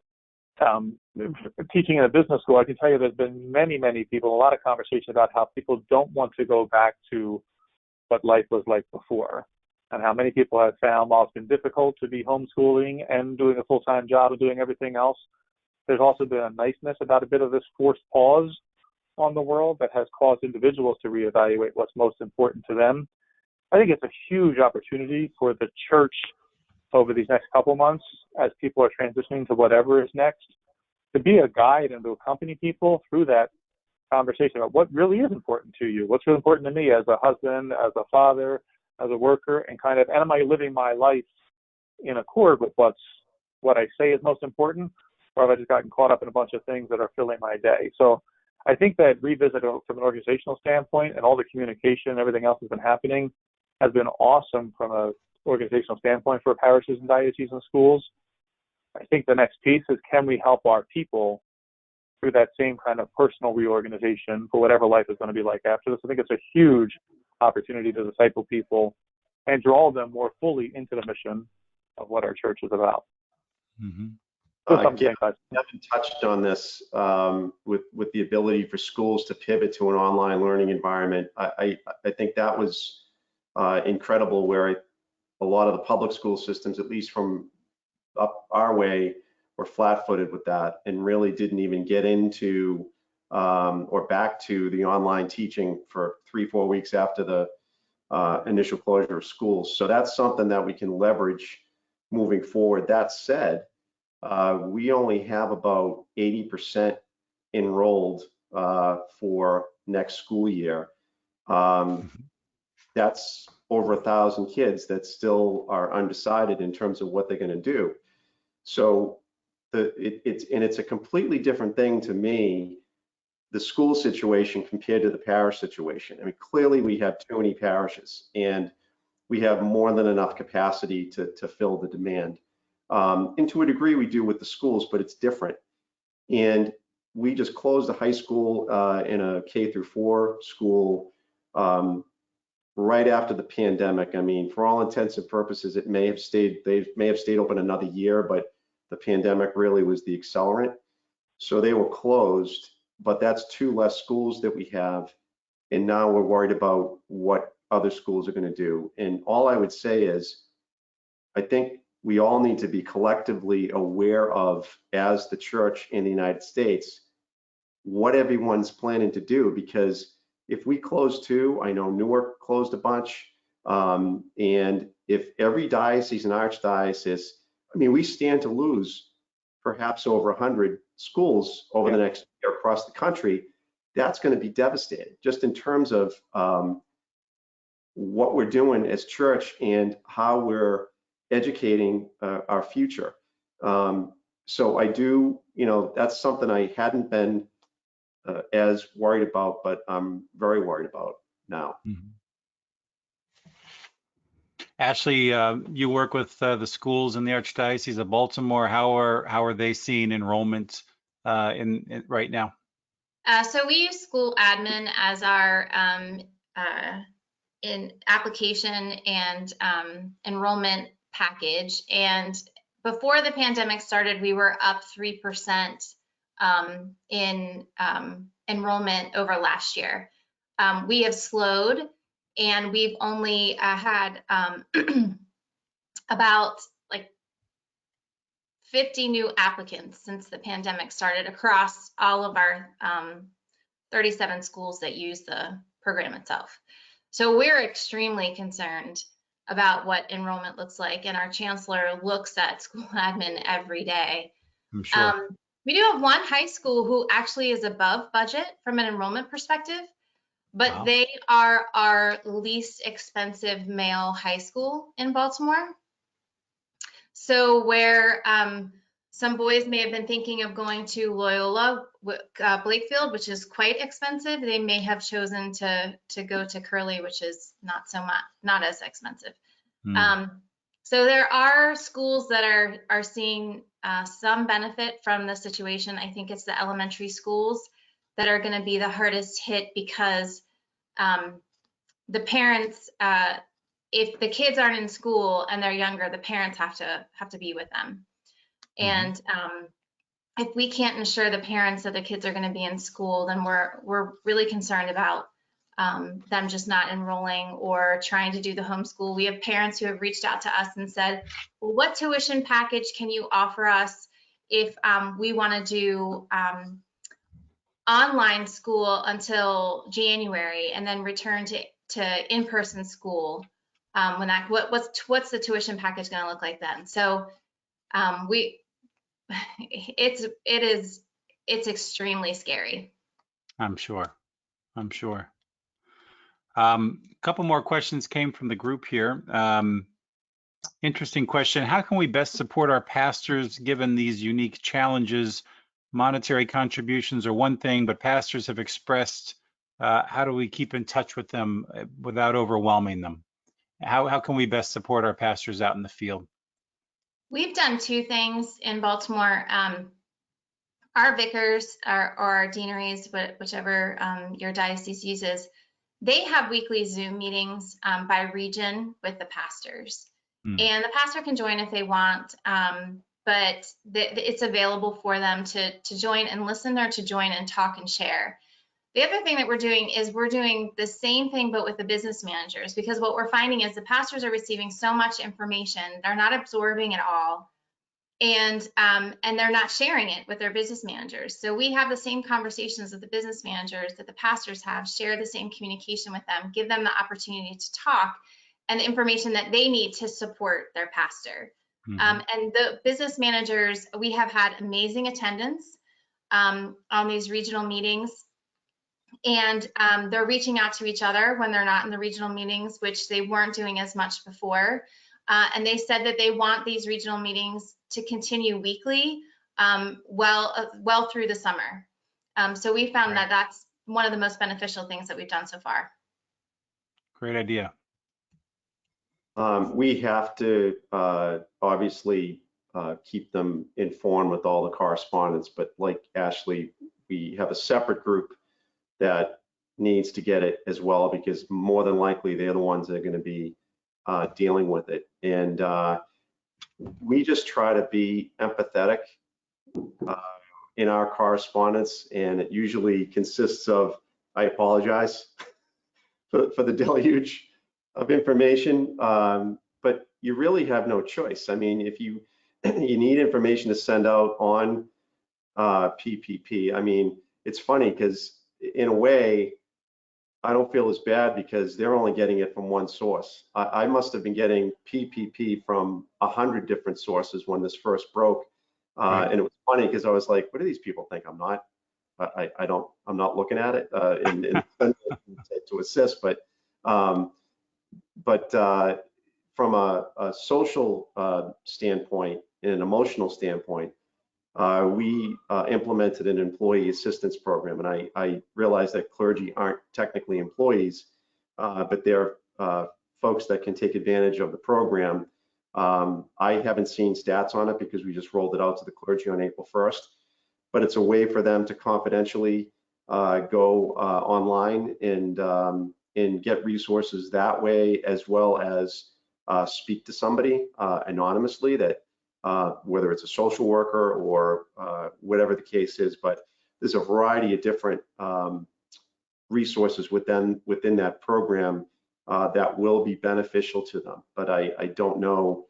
teaching in a business school, I can tell you there's been many people, a lot of conversation about how people don't want to go back to what life was like before, and how many people have found, while it's been difficult to be homeschooling and doing a full-time job and doing everything else, there's also been a niceness about a bit of this forced pause on the world that has caused individuals to reevaluate what's most important to them. I think it's a huge opportunity for the church over these next couple months, as people are transitioning to whatever is next, to be a guide and to accompany people through that conversation about what really is important to you, what's really important to me as a husband, as a father, as a worker, and kind of, am I living my life in accord with what I say is most important, or have I just gotten caught up in a bunch of things that are filling my day? So I think that revisit from an organizational standpoint, and all the communication and everything else that's been happening, has been awesome from an organizational standpoint for parishes and dioceses and schools. I think the next piece is, can we help our people through that same kind of personal reorganization for whatever life is going to be like after this? I think it's a huge opportunity to disciple people and draw them more fully into the mission of what our church is about. Mm-hmm. Kevin touched on this with the ability for schools to pivot to an online learning environment. I think that was incredible, where a lot of the public school systems, at least from up our way, were flat-footed with that and really didn't even get into or back to the online teaching for 3-4 weeks after the initial closure of schools. So that's something that we can leverage moving forward. That said, we only have about 80% enrolled for next school year. That's over 1,000 kids that still are undecided in terms of what they're going to do. So it's a completely different thing to me, the school situation compared to the parish situation. I mean, clearly we have too many parishes, and we have more than enough capacity to fill the demand. And to a degree we do with the schools, but it's different. And we just closed a high school in a K-4 school right after the pandemic. I mean, for all intents and purposes, they may have stayed open another year, but the pandemic really was the accelerant. So they were closed, but that's 2 less schools that we have. And now we're worried about what other schools are going to do. And all I would say is, I think we all need to be collectively aware of, as the church in the United States, what everyone's planning to do. Because if we close 2, I know Newark closed a bunch, and if every diocese and archdiocese, I mean, we stand to lose perhaps over 100 schools over the next year across the country. That's going to be devastating, just in terms of what we're doing as church and how we're educating our future. So I do, that's something I hadn't been as worried about, but I'm very worried about now. Mm-hmm. Ashley, you work with the schools in the Archdiocese of Baltimore. How are they seeing enrollment in right now? So we use school admin as our in application and enrollment package. And before the pandemic started, we were up 3% in enrollment over last year. We have slowed, and we've only had about 50 new applicants since the pandemic started across all of our 37 schools that use the program itself. So we're extremely concerned about what enrollment looks like, and our chancellor looks at school admin every day. I'm sure. We do have one high school who actually is above budget from an enrollment perspective, but Wow. They are our least expensive male high school in Baltimore. So where some boys may have been thinking of going to Loyola Blakefield, which is quite expensive, they may have chosen to go to Curley, which is not as expensive. So there are schools that are seeing some benefit from the situation. I think it's the elementary schools that are going to be the hardest hit, because the parents, if the kids aren't in school and they're younger, the parents have to be with them. And if we can't ensure the parents that the kids are going to be in school, then we're really concerned about them just not enrolling or trying to do the homeschool. We have parents who have reached out to us and said, well, what tuition package can you offer us if we want to do online school until January and then return to in-person school? What's the tuition package going to look like then? So it's extremely scary. I'm sure. A couple more questions came from the group here. Interesting question. How can we best support our pastors given these unique challenges? Monetary contributions are one thing, but pastors have expressed, how do we keep in touch with them without overwhelming them? How can we best support our pastors out in the field? We've done 2 things in Baltimore. Our vicars or our deaneries, whichever your diocese uses, they have weekly Zoom meetings by region with the pastors. And the pastor can join if they want, but it's available for them to join and listen, or to join and talk and share. The other thing that we're doing is we're doing the same thing, but with the business managers, because what we're finding is the pastors are receiving so much information, they're not absorbing it all, and they're not sharing it with their business managers. So we have the same conversations with the business managers that the pastors have, share the same communication with them, give them the opportunity to talk and the information that they need to support their pastor. And the business managers, we have had amazing attendance on these regional meetings. And they're reaching out to each other when they're not in the regional meetings, which they weren't doing as much before. And they said that they want these regional meetings to continue weekly, well through the summer. So we found that that's one of the most beneficial things that we've done so far. Great idea. We have to obviously keep them informed with all the correspondence, but like Ashley, we have a separate group that needs to get it as well, because more than likely they're the ones that are going to be dealing with it. And we just try to be empathetic in our correspondence, and it usually consists of, I apologize for the deluge of information, but you really have no choice. I mean, if you need information to send out on PPP, I mean, it's funny because in a way, I don't feel as bad because they're only getting it from one source. I must have been getting PPP from 100 different sources when this first broke. And it was funny because I was like, what do these people think? I'm not, I'm not looking at it to assist, but from a social standpoint and an emotional standpoint, we implemented an employee assistance program, and I realize that clergy aren't technically employees, but they're folks that can take advantage of the program. I haven't seen stats on it because we just rolled it out to the clergy on April 1st, but it's a way for them to confidentially go online and get resources that way, as well as speak to somebody anonymously, that whether it's a social worker or whatever the case is. But there's a variety of different resources within that program that will be beneficial to them. But I don't know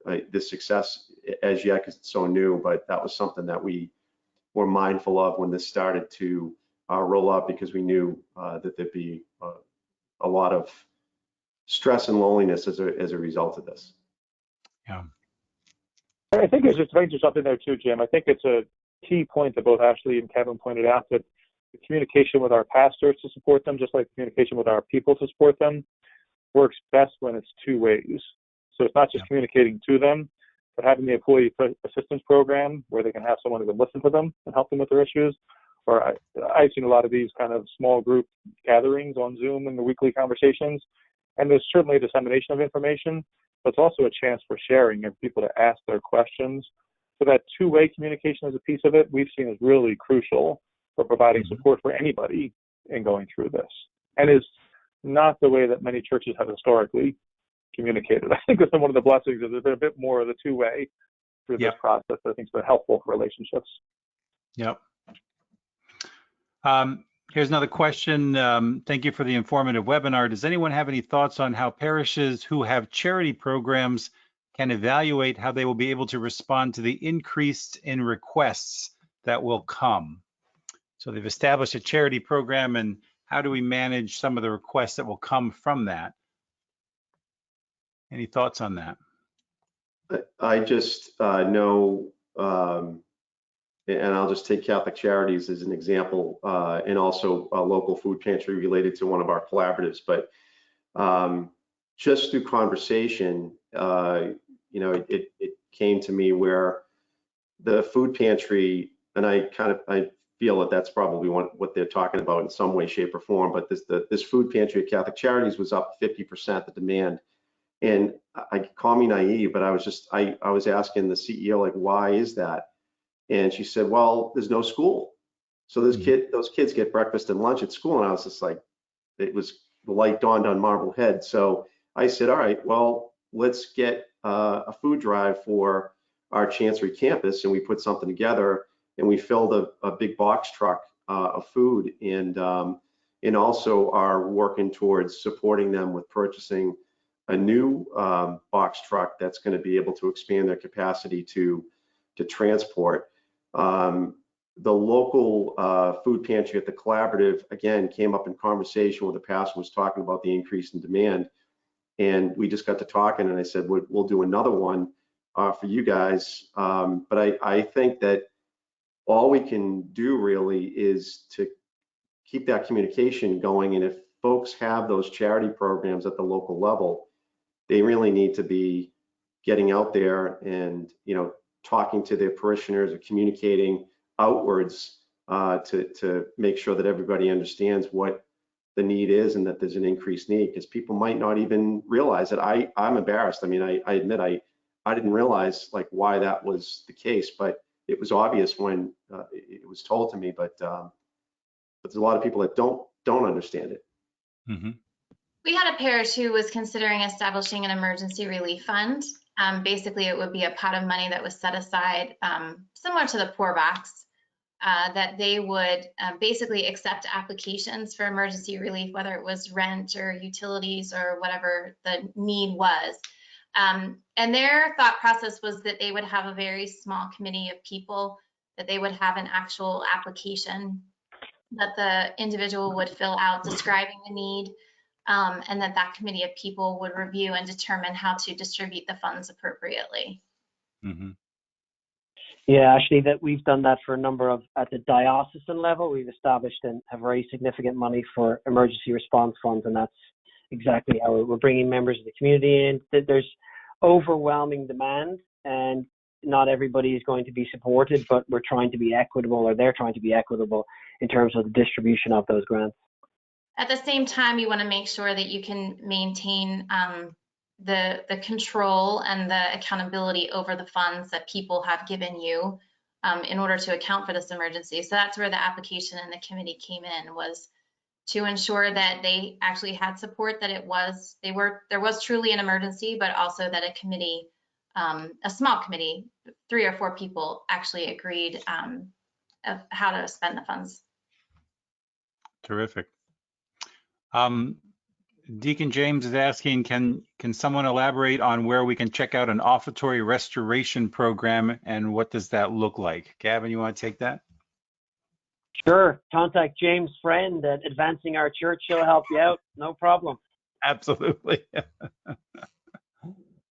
the success as yet because it's so new, but that was something that we were mindful of when this started to roll out, because we knew that there'd be a lot of stress and loneliness as a result of this. Yeah. I think it's just to jump in there too, Jim. I think it's a key point that both Ashley and Kevin pointed out, that the communication with our pastors to support them, just like communication with our people to support them, works best when it's two ways. So it's not just communicating to them, but having the employee assistance program where they can have someone who can listen to them and help them with their issues. Or I've seen a lot of these kind of small group gatherings on Zoom and the weekly conversations, and there's certainly a dissemination of information, but it's also a chance for sharing and people to ask their questions. So that two-way communication as a piece of it, we've seen is really crucial for providing support for anybody in going through this, and is not the way that many churches have historically communicated. I think that's been one of the blessings, is there's been a bit more of the two-way through this process that I think has been helpful for relationships. Yep. Here's another question. Thank you for the informative webinar. Does anyone have any thoughts on how parishes who have charity programs can evaluate how they will be able to respond to the increase in requests that will come? So they've established a charity program, and how do we manage some of the requests that will come from that? Any thoughts on that? I just know, and I'll just take Catholic Charities as an example, and also a local food pantry related to one of our collaboratives. But just through conversation, it came to me where the food pantry, and I feel that that's probably what they're talking about in some way, shape, or form. But this food pantry at Catholic Charities was up 50% the demand. And call me naive, but I was asking the CEO, like, why is that? And she said, well, there's no school. So those kids get breakfast and lunch at school. And I was just like, the light dawned on Marble Head. So I said, all right, well, let's get a food drive for our Chancery campus. And we put something together, and we filled a big box truck of food, and also are working towards supporting them with purchasing a new box truck that's going to be able to expand their capacity to transport. The local food pantry at the Collaborative, again, came up in conversation with the pastor, was talking about the increase in demand. And we just got to talking, and I said, we'll do another one for you guys. But I think that all we can do really is to keep that communication going. And if folks have those charity programs at the local level, they really need to be getting out there and, talking to their parishioners or communicating outwards to make sure that everybody understands what the need is and that there's an increased need, because people might not even realize it. I'm embarrassed. I mean, I admit I didn't realize like why that was the case, but it was obvious when it was told to me. But there's a lot of people that don't understand it. Mm-hmm. We had a parish who was considering establishing an emergency relief fund. Basically, it would be a pot of money that was set aside, similar to the poor box, that they would basically accept applications for emergency relief, whether it was rent or utilities or whatever the need was. And their thought process was that they would have a very small committee of people, that they would have an actual application that the individual would fill out describing the need, and that committee of people would review and determine how to distribute the funds appropriately. Mm-hmm. Yeah, actually, that we've done that for a number of, at the diocesan level, we've established and have raised significant money for emergency response funds, and that's exactly how we're bringing members of the community in. There's overwhelming demand, and not everybody is going to be supported, but we're trying to be equitable, or they're trying to be equitable in terms of the distribution of those grants. At the same time, you want to make sure that you can maintain the control and the accountability over the funds that people have given you in order to account for this emergency. So that's where the application and the committee came in, was to ensure that they actually had support, that there was truly an emergency, but also that a committee, a small committee, 3 or 4 people actually agreed of how to spend the funds. Terrific. Deacon James is asking, can someone elaborate on where we can check out an offertory restoration program, and what does that look like? Gavin, you want to take that? Sure. Contact James' friend at Advancing Our Church. He'll help you out. No problem. Absolutely.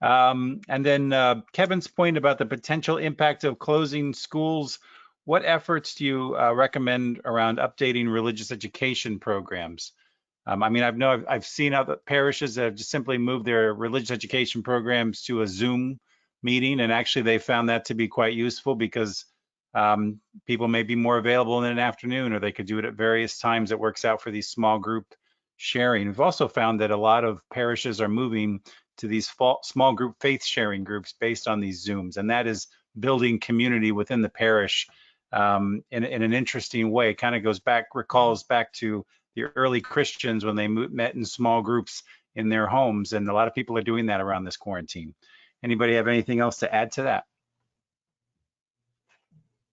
And then Kevin's point about the potential impact of closing schools. What efforts do you recommend around updating religious education programs? I mean, I've seen other parishes that have just simply moved their religious education programs to a Zoom meeting, and actually they found that to be quite useful because people may be more available in an afternoon, or they could do it at various times. It works out for these small group sharing. We've also found that a lot of parishes are moving to these small group faith sharing groups based on these Zooms, and that is building community within the parish in an interesting way. It kind of recalls back to the early Christians when they met in small groups in their homes, and a lot of people are doing that around this quarantine. Anybody have anything else to add to that?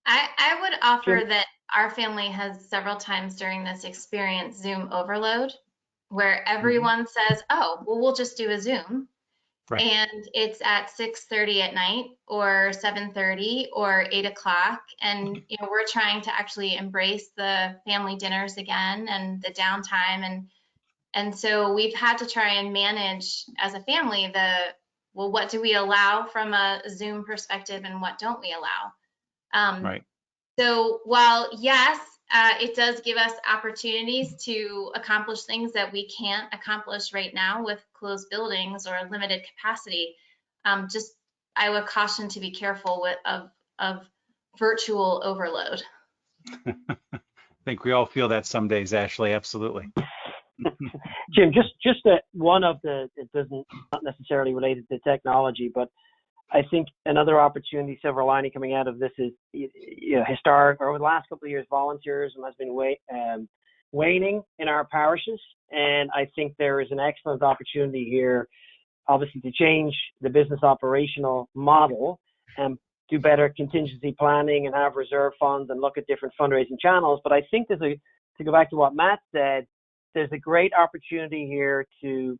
I would offer Sure. that our family has several times during this experience Zoom overload, where everyone says, oh, well, we'll just do a Zoom. Right. And it's at 6:30 at night or 7:30 or 8 o'clock. And, we're trying to actually embrace the family dinners again and the downtime. And so we've had to try and manage as a family well, what do we allow from a Zoom perspective and what don't we allow? Right. So while, yes, it does give us opportunities to accomplish things that we can't accomplish right now with closed buildings or limited capacity, I would caution to be careful of virtual overload. I think we all feel that some days, Ashley. Absolutely. Jim, just one of it doesn't, not necessarily related to technology, but I think another opportunity, silver lining coming out of this is, historic, or over the last couple of years, volunteerism has been waning in our parishes. And I think there is an excellent opportunity here, obviously, to change the business operational model and do better contingency planning and have reserve funds and look at different fundraising channels. But I think to go back to what Matt said, there's a great opportunity here to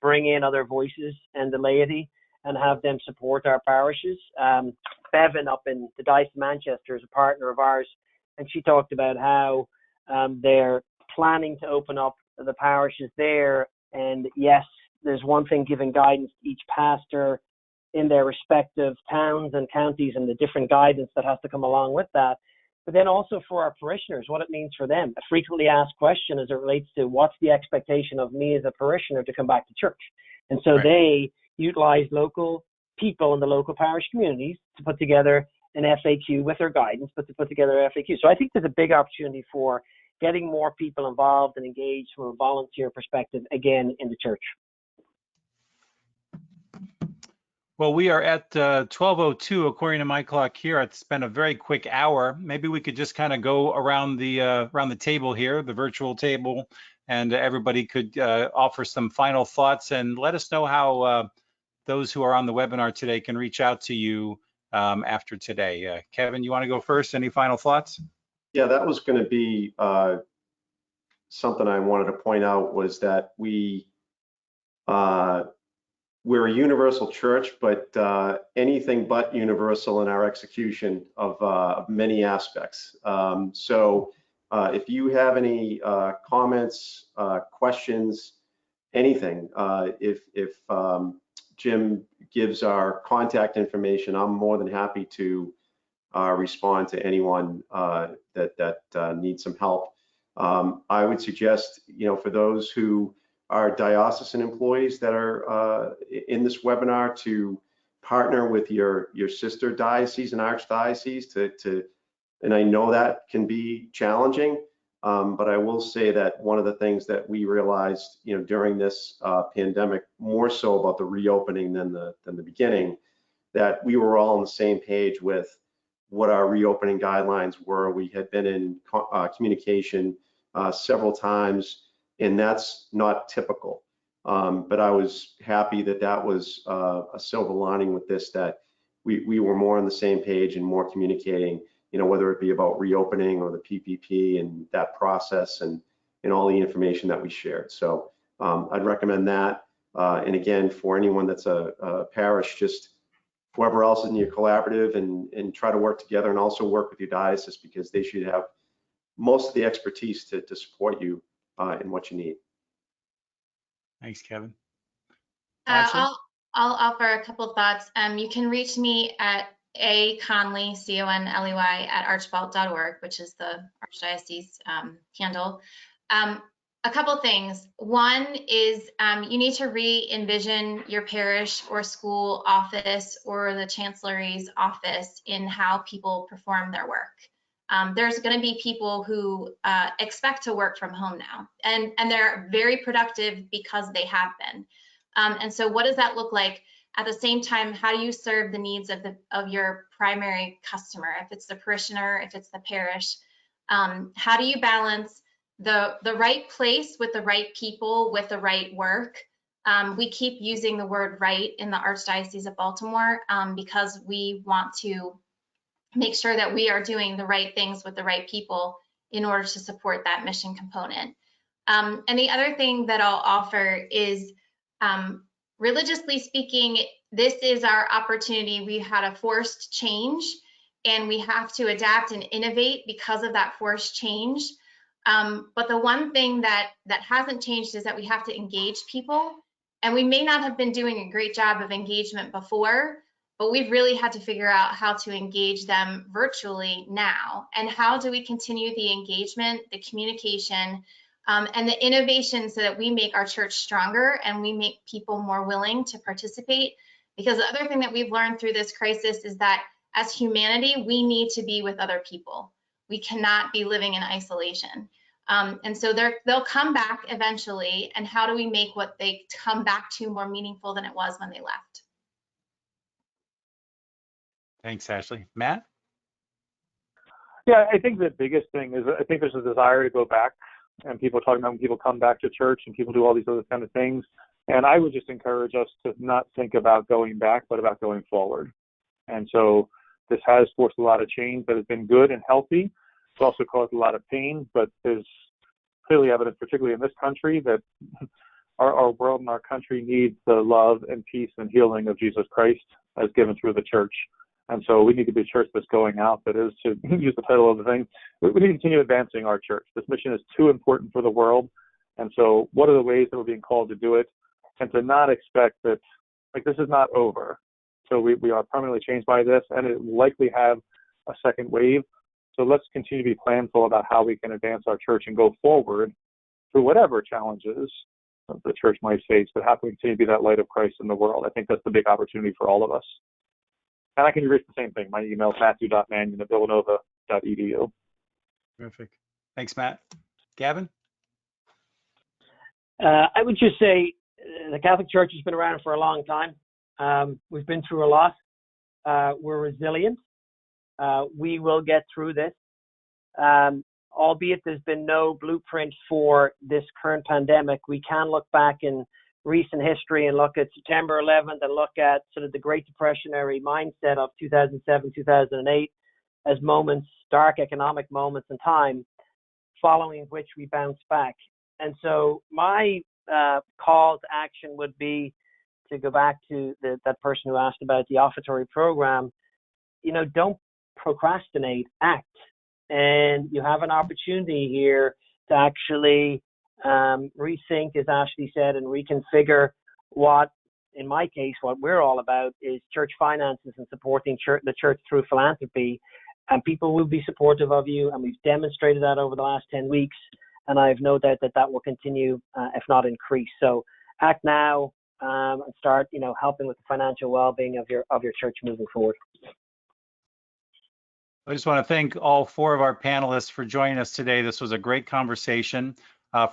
bring in other voices and the laity and have them support our parishes. Bevan up in the Diocese of Manchester is a partner of ours, and she talked about how they're planning to open up the parishes there. And yes, there's one thing giving guidance to each pastor in their respective towns and counties and the different guidance that has to come along with that. But then also for our parishioners, what it means for them. A frequently asked question as it relates to what's the expectation of me as a parishioner to come back to church. And so they utilize local people in the local parish communities to put together an FAQ with their guidance, but to put together an FAQ. So I think there's a big opportunity for getting more people involved and engaged from a volunteer perspective, again, in the church. Well, we are at 12:02 according to my clock here. It's been a very quick hour. Maybe we could just kind of go around the table here, the virtual table, and everybody could offer some final thoughts and let us know how those who are on the webinar today can reach out to you after today. Kevin, you want to go first? Any final thoughts? Yeah, that was going to be something I wanted to point out, was that we're a universal church, but anything but universal in our execution of many aspects. So if you have any comments, questions, anything, if Jim gives our contact information, I'm more than happy to respond to anyone that needs some help. I would suggest, for those who are diocesan employees that are in this webinar, to partner with your sister diocese and archdiocese and I know that can be challenging, but I will say that one of the things that we realized, during this pandemic, more so about the reopening than the beginning, that we were all on the same page with what our reopening guidelines were. We had been in communication several times, and that's not typical. But I was happy that was a silver lining with this, that we were more on the same page and more communicating, whether it be about reopening or the PPP and that process and all the information that we shared. So I'd recommend that. And again, for anyone that's a parish, just whoever else is in your collaborative and try to work together, and also work with your diocese, because they should have most of the expertise to support you in what you need. Thanks, Kevin. I'll offer a couple of thoughts. You can reach me at Conley, Conley @archbald.org, which is the Archdiocese handle. A couple things. One is you need to re-envision your parish or school office or the Chancellery's office in how people perform their work. There's going to be people who expect to work from home now, and they're very productive because they have been. And so what does that look like? At the same time, how do you serve the needs of your primary customer? If it's the parishioner, if it's the parish, how do you balance the right place with the right people with the right work? We keep using the word right in the Archdiocese of Baltimore because we want to make sure that we are doing the right things with the right people in order to support that mission component. And the other thing that I'll offer is, religiously speaking, this is our opportunity. We've had a forced change, and we have to adapt and innovate because of that forced change. But the one thing that hasn't changed is that we have to engage people. And we may not have been doing a great job of engagement before, but we've really had to figure out how to engage them virtually now. And how do we continue the engagement, the communication, and the innovation so that we make our church stronger and we make people more willing to participate? Because the other thing that we've learned through this crisis is that as humanity, we need to be with other people. We cannot be living in isolation. And so they'll come back eventually. And how do we make what they come back to more meaningful than it was when they left? Thanks, Ashley. Matt? Yeah, I think the biggest thing is, I think there's a desire to go back, and people are talking about when people come back to church and people do all these other kind of things. And I would just encourage us to not think about going back, but about going forward. And so this has forced a lot of change that has been good and healthy. It's also caused a lot of pain, but there's clearly evidence, particularly in this country, that our world and our country needs the love and peace and healing of Jesus Christ as given through the church. And so we need to be a church that's going out, that is, to use the title of the thing, we need to continue advancing our church. This mission is too important for the world. And so what are the ways that we're being called to do it? And to not expect that, like, this is not over. So we are permanently changed by this, and it will likely have a second wave. So let's continue to be planful about how we can advance our church and go forward through whatever challenges the church might face, but how can we continue to be that light of Christ in the world? I think that's the big opportunity for all of us. And I can reach the same thing. My email is matthew.mannion@villanova.edu. Terrific. Thanks, Matt. Gavin? I would just say the Catholic Church has been around for a long time. We've been through a lot. We're resilient. We will get through this. Albeit there's been no blueprint for this current pandemic, we can look back in recent history and look at September 11th and look at sort of the Great Depressionary mindset of 2007, 2008 as moments, dark economic moments in time, following which we bounced back. And so my call to action would be to go back to that person who asked about the offertory program. Don't procrastinate, act. And you have an opportunity here to actually rethink, as Ashley said, and reconfigure what, in my case, what we're all about is church finances and supporting the church through philanthropy. And people will be supportive of you, and we've demonstrated that over the last 10 weeks. And I have no doubt that will continue, if not increase. So act now and start, helping with the financial well-being of your church moving forward. I just want to thank all four of our panelists for joining us today. This was a great conversation.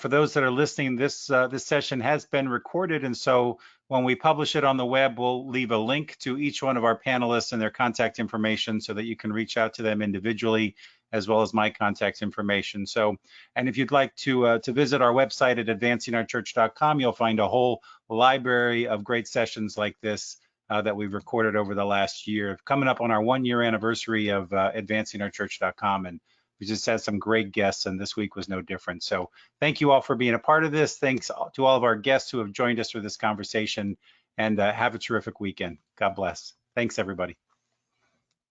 For those that are listening, this session has been recorded, and so when we publish it on the web, we'll leave a link to each one of our panelists and their contact information so that you can reach out to them individually, as well as my contact information. So, and if you'd like to visit our website at advancingourchurch.com, you'll find a whole library of great sessions like this that we've recorded over the last year, coming up on our 1-year anniversary of advancingourchurch.com. And we just had some great guests, and this week was no different. So thank you all for being a part of this. Thanks to all of our guests who have joined us for this conversation, and have a terrific weekend. God bless. Thanks, everybody.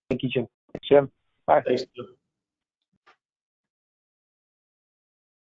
Thank you, Jim. Jim, bye. Thanks, Jim.